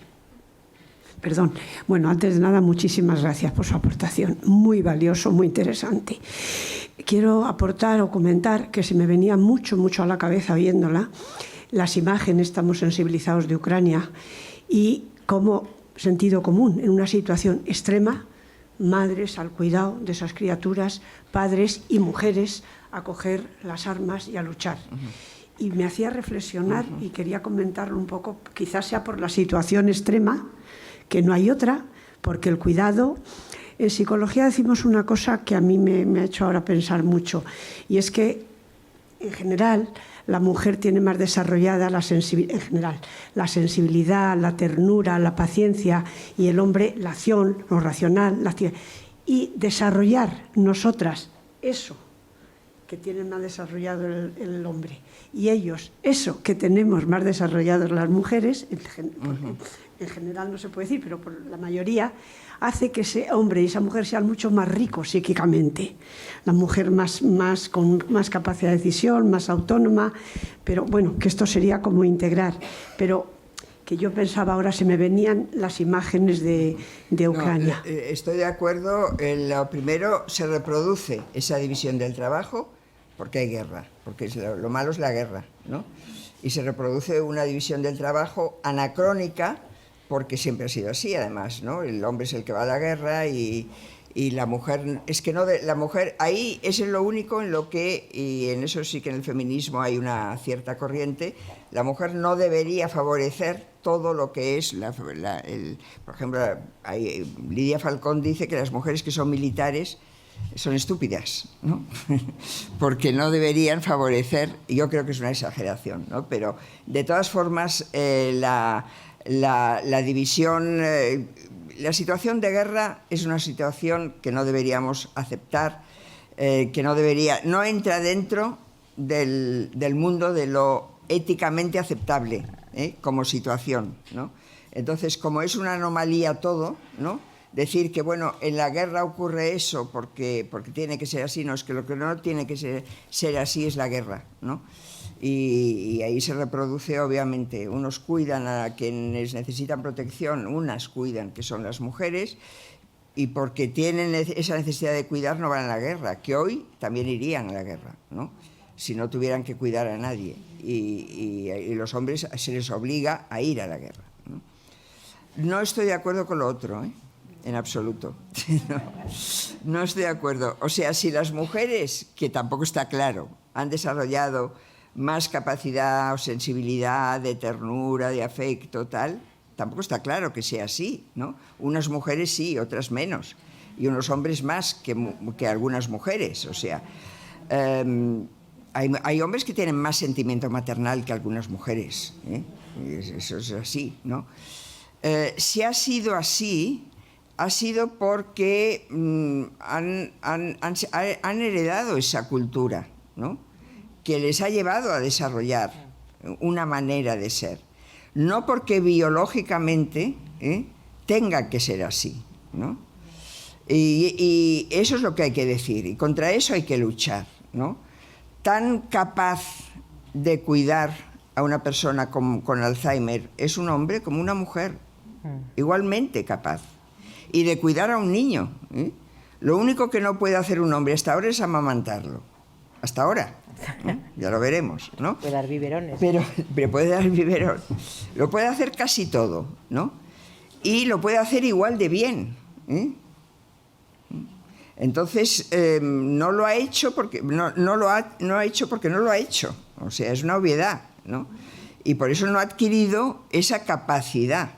Perdón. Bueno, antes de nada, muchísimas gracias por su aportación. Muy valioso, muy interesante. Quiero aportar o comentar que se me venía mucho a la cabeza viéndola las imágenes, estamos sensibilizados de Ucrania, y como sentido común en una situación extrema, madres al cuidado de esas criaturas, padres y mujeres a coger las armas y a luchar. Y me hacía reflexionar y quería comentarlo un poco, quizás sea por la situación extrema, que no hay otra, porque el cuidado... En psicología decimos una cosa que a mí me ha hecho ahora pensar mucho, y es que, en general, la mujer tiene más desarrollada la sensibilidad, la ternura, la paciencia, y el hombre la acción, lo racional, y desarrollar nosotras eso que tienen más desarrollado el hombre, y ellos eso que tenemos más desarrollado las mujeres, en general no se puede decir, pero por la mayoría, hace que ese hombre y esa mujer sean mucho más ricos psíquicamente. La mujer con más capacidad de decisión, más autónoma, pero bueno, que esto sería como integrar. Pero que yo pensaba ahora, se me venían las imágenes de Ucrania. No, estoy de acuerdo. Lo primero, se reproduce esa división del trabajo porque hay guerra, porque lo malo es la guerra, ¿no? Y se reproduce una división del trabajo anacrónica, porque siempre ha sido así, además, ¿no? El hombre es el que va a la guerra y la mujer... Es que no, la mujer... Ahí es lo único en lo que, y en eso sí que en el feminismo hay una cierta corriente, la mujer no debería favorecer todo lo que es... por ejemplo, Lidia Falcón dice que las mujeres que son militares son estúpidas, ¿no? Porque no deberían favorecer... Yo creo que es una exageración, ¿no? Pero, de todas formas, la división, la situación de guerra es una situación que no deberíamos aceptar, no entra dentro del mundo de lo éticamente aceptable, como situación, ¿no? Entonces, como es una anomalía todo, ¿no? Decir que, bueno, en la guerra ocurre eso porque tiene que ser así, no, es que lo que no tiene que ser así es la guerra, ¿no? Y ahí se reproduce, obviamente. Unos cuidan a quienes necesitan protección, unas cuidan, que son las mujeres, y porque tienen esa necesidad de cuidar no van a la guerra, que hoy también irían a la guerra, ¿no? Si no tuvieran que cuidar a nadie. Y los hombres se les obliga a ir a la guerra, ¿no? No estoy de acuerdo con lo otro, en absoluto. No estoy de acuerdo. O sea, si las mujeres, que tampoco está claro, han desarrollado más capacidad o sensibilidad de ternura, de afecto, tal, tampoco está claro que sea así, ¿no? Unas mujeres sí, otras menos, y unos hombres más que algunas mujeres. O sea, hay hombres que tienen más sentimiento maternal que algunas mujeres, Eso es así, ¿no? Si ha sido así, ha sido porque han heredado esa cultura, ¿no?, que les ha llevado a desarrollar una manera de ser. No porque biológicamente tenga que ser así, ¿no? Y eso es lo que hay que decir, y contra eso hay que luchar, ¿no? Tan capaz de cuidar a una persona con Alzheimer es un hombre como una mujer, igualmente capaz. Y de cuidar a un niño, lo único que no puede hacer un hombre hasta ahora es amamantarlo. Hasta ahora, ¿no? Ya lo veremos, ¿no? Puede dar biberones. Pero puede dar biberón. Lo puede hacer casi todo, ¿no? Y lo puede hacer igual de bien, Entonces, no lo ha hecho porque no lo ha hecho porque no lo ha hecho. O sea, es una obviedad, ¿no? Y por eso no ha adquirido esa capacidad.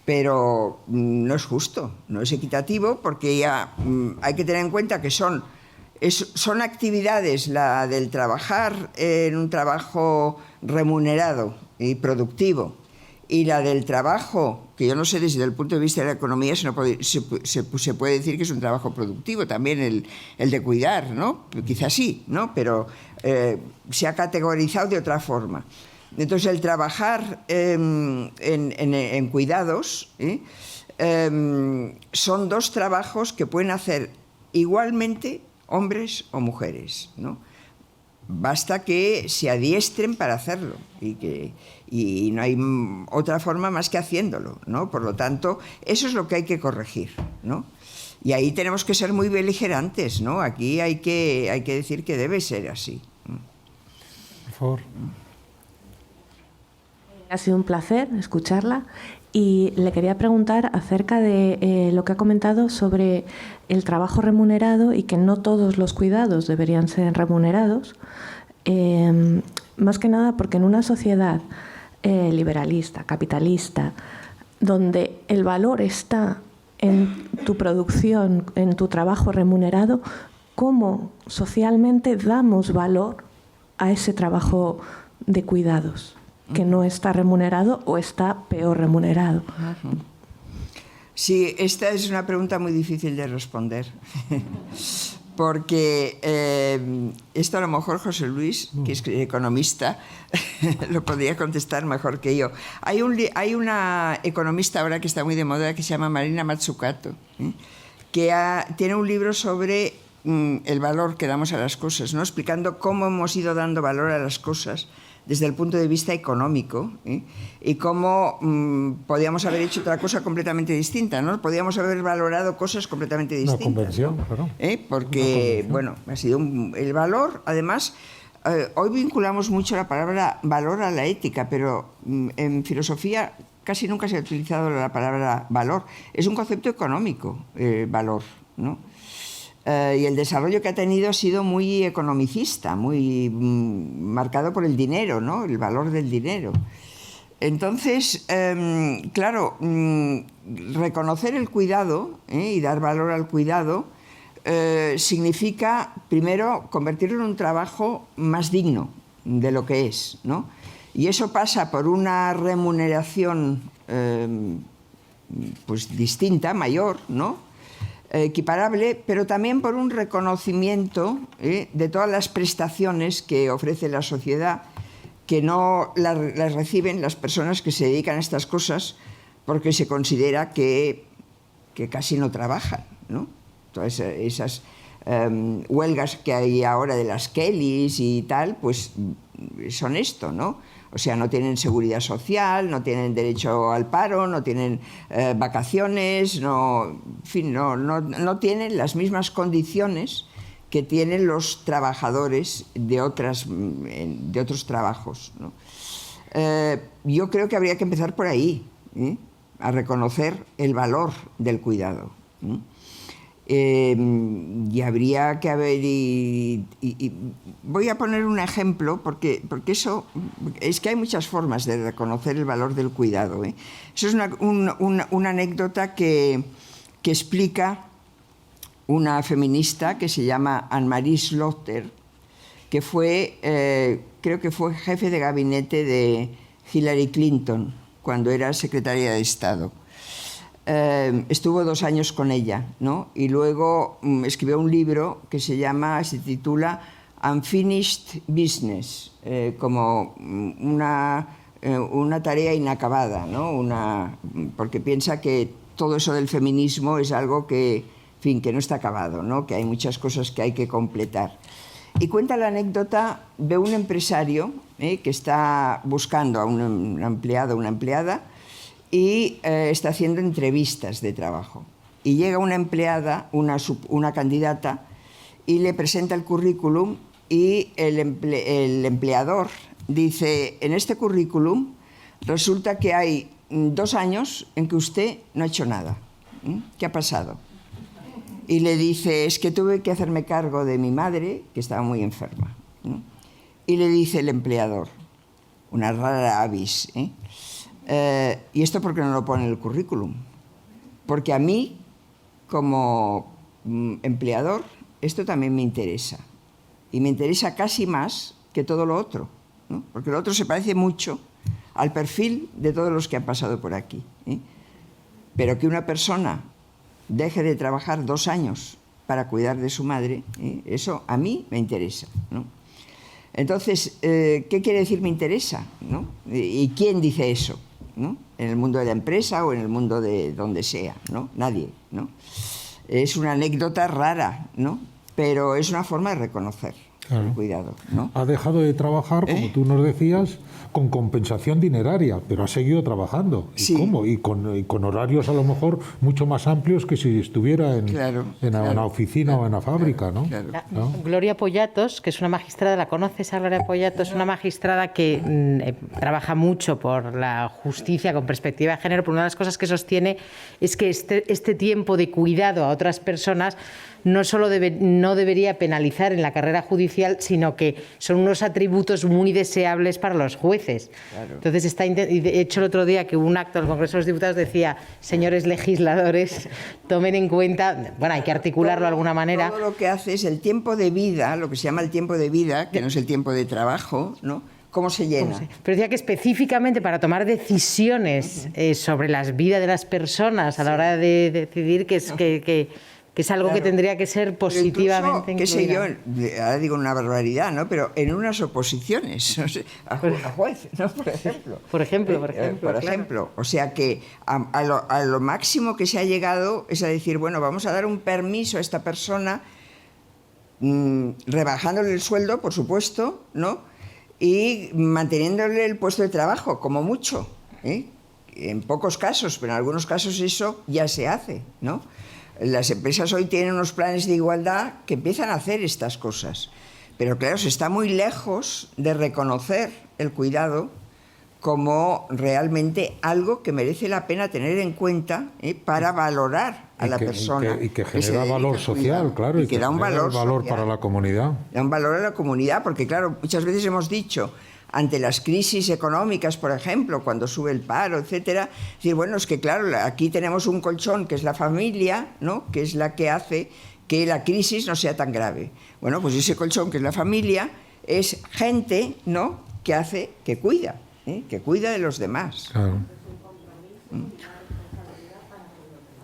Pero no es justo, no es equitativo, porque ya hay que tener en cuenta que son actividades, la del trabajar en un trabajo remunerado y productivo, y la del trabajo, que yo no sé desde el punto de vista de la economía se puede decir que es un trabajo productivo, también el de cuidar, ¿no? Quizás sí, ¿no? Pero se ha categorizado de otra forma. Entonces, el trabajar en cuidados son dos trabajos que pueden hacer igualmente hombres o mujeres, ¿no? Basta que se adiestren para hacerlo y no hay otra forma más que haciéndolo, ¿no? Por lo tanto, eso es lo que hay que corregir, ¿no? Y ahí tenemos que ser muy beligerantes, ¿no? Aquí hay que decir que debe ser así. Por favor. Ha sido un placer escucharla y le quería preguntar acerca de lo que ha comentado sobre el trabajo remunerado y que no todos los cuidados deberían ser remunerados, más que nada porque en una sociedad liberalista, capitalista, donde el valor está en tu producción, en tu trabajo remunerado, ¿cómo socialmente damos valor a ese trabajo de cuidados que no está remunerado o está peor remunerado? Sí, esta es una pregunta muy difícil de responder, porque esto a lo mejor José Luis, que es economista, lo podría contestar mejor que yo. Hay una economista ahora que está muy de moda que se llama Marina Mazzucato, que tiene un libro sobre el valor que damos a las cosas, ¿no? Explicando cómo hemos ido dando valor a las cosas desde el punto de vista económico, y cómo podíamos haber hecho otra cosa completamente distinta, ¿no? Podíamos haber valorado cosas completamente distintas. Una convención, ¿no? claro. Porque, bueno, ha sido el valor, además, hoy vinculamos mucho la palabra valor a la ética, pero en filosofía casi nunca se ha utilizado la palabra valor. Es un concepto económico, valor, ¿no? Y el desarrollo que ha tenido ha sido muy economicista, muy marcado por el dinero, ¿no? El valor del dinero. Entonces, claro, reconocer el cuidado y dar valor al cuidado significa, primero, convertirlo en un trabajo más digno de lo que es, ¿no? Y eso pasa por una remuneración pues distinta, mayor, ¿no? Equiparable, pero también por un reconocimiento de todas las prestaciones que ofrece la sociedad, que no las reciben las personas que se dedican a estas cosas porque se considera que casi no trabajan, ¿no? Todas esas huelgas que hay ahora de las Kellys y tal, pues son esto, ¿no? O sea, no tienen seguridad social, no tienen derecho al paro, no tienen vacaciones, en fin, no tienen las mismas condiciones que tienen los trabajadores de otros trabajos, ¿no? Yo creo que habría que empezar por ahí, a reconocer el valor del cuidado. Y habría que haber... Y voy a poner un ejemplo, porque eso... Es que hay muchas formas de reconocer el valor del cuidado, ¿eh? Eso es una anécdota que explica una feminista que se llama Anne-Marie Slaughter, que creo que fue jefe de gabinete de Hillary Clinton cuando era secretaria de Estado. estuvo 2 años con ella, ¿no? Y luego escribió un libro que se titula Unfinished Business, como una tarea inacabada, ¿no? Porque piensa que todo eso del feminismo es algo que, en fin, que no está acabado, ¿no? Que hay muchas cosas que hay que completar. Y cuenta la anécdota de un empresario que está buscando a un empleado o una empleada y está haciendo entrevistas de trabajo. Y llega una empleada, una candidata, y le presenta el currículum y el empleador dice, en este currículum resulta que hay 2 años en que usted no ha hecho nada. ¿Qué ha pasado? Y le dice, es que tuve que hacerme cargo de mi madre, que estaba muy enferma. Y le dice el empleador, una rara avis, ¿y esto por qué no lo pone en el currículum? Porque a mí, como empleador, esto también me interesa. Y me interesa casi más que todo lo otro, ¿no? Porque lo otro se parece mucho al perfil de todos los que han pasado por aquí. Pero que una persona deje de trabajar 2 años para cuidar de su madre, eso a mí me interesa, ¿no? Entonces, ¿qué quiere decir me interesa, ¿no? ¿Y quién dice eso, ¿no? En el mundo de la empresa o en el mundo de donde sea, ¿no? Nadie, ¿no? Es una anécdota rara, ¿no? Pero es una forma de reconocer el cuidado, ¿no? Ha dejado de trabajar, como tú nos decías, con compensación dineraria, pero ha seguido trabajando. ¿Y sí. cómo? Y con horarios a lo mejor mucho más amplios que si estuviera en una oficina o en una fábrica, ¿no? ¿No? Gloria Pollatos, que es una magistrada, ¿la conoces a Gloria Pollatos? Es una magistrada que trabaja mucho por la justicia con perspectiva de género, pero una de las cosas que sostiene es que este tiempo de cuidado a otras personas no solo no debería penalizar en la carrera judicial, sino que son unos atributos muy deseables para los jueces. Claro. Entonces, de hecho, el otro día que hubo un acto en el Congreso de los Diputados decía, señores legisladores, tomen en cuenta, bueno, hay que articularlo de alguna manera. Todo lo que hace es el tiempo de vida, lo que se llama el tiempo de vida, que no es el tiempo de trabajo, ¿no? ¿Cómo se llena? Pero decía que específicamente para tomar decisiones sobre las vidas de las personas a la hora de decidir que es algo que tendría que ser positivamente incluso, incluido. qué sé yo, ahora digo una barbaridad, ¿no? Pero en unas oposiciones, no sé, a juez, ¿no? Por ejemplo. O sea que a lo máximo que se ha llegado es a decir, bueno, vamos a dar un permiso a esta persona, rebajándole el sueldo, por supuesto, ¿no? Y manteniéndole el puesto de trabajo, como mucho, En pocos casos, pero en algunos casos eso ya se hace, ¿no? Las empresas hoy tienen unos planes de igualdad que empiezan a hacer estas cosas. Pero claro, se está muy lejos de reconocer el cuidado como realmente algo que merece la pena tener en cuenta para valorar a la persona. Y que genera valor social, claro. Y que da un valor para la comunidad. Da un valor a la comunidad, porque claro, muchas veces hemos dicho, ante las crisis económicas, por ejemplo, cuando sube el paro, etcétera, decir, bueno, es que claro, aquí tenemos un colchón que es la familia, ¿no? Que es la que hace que la crisis no sea tan grave. Bueno, pues ese colchón que es la familia es gente, ¿no? Que cuida de los demás.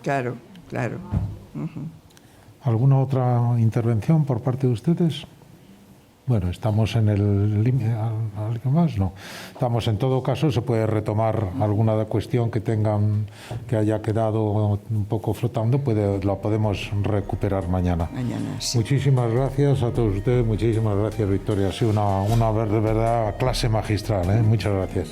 Claro. Claro. ¿Alguna otra intervención por parte de ustedes? Bueno, estamos en el límite. ¿Algo más? No. Estamos, en todo caso, se puede retomar alguna cuestión que haya quedado un poco flotando, la podemos recuperar mañana. Sí. Muchísimas gracias a todos ustedes, muchísimas gracias, Victoria. Ha sido una de verdad clase magistral, ¿eh? Muchas gracias.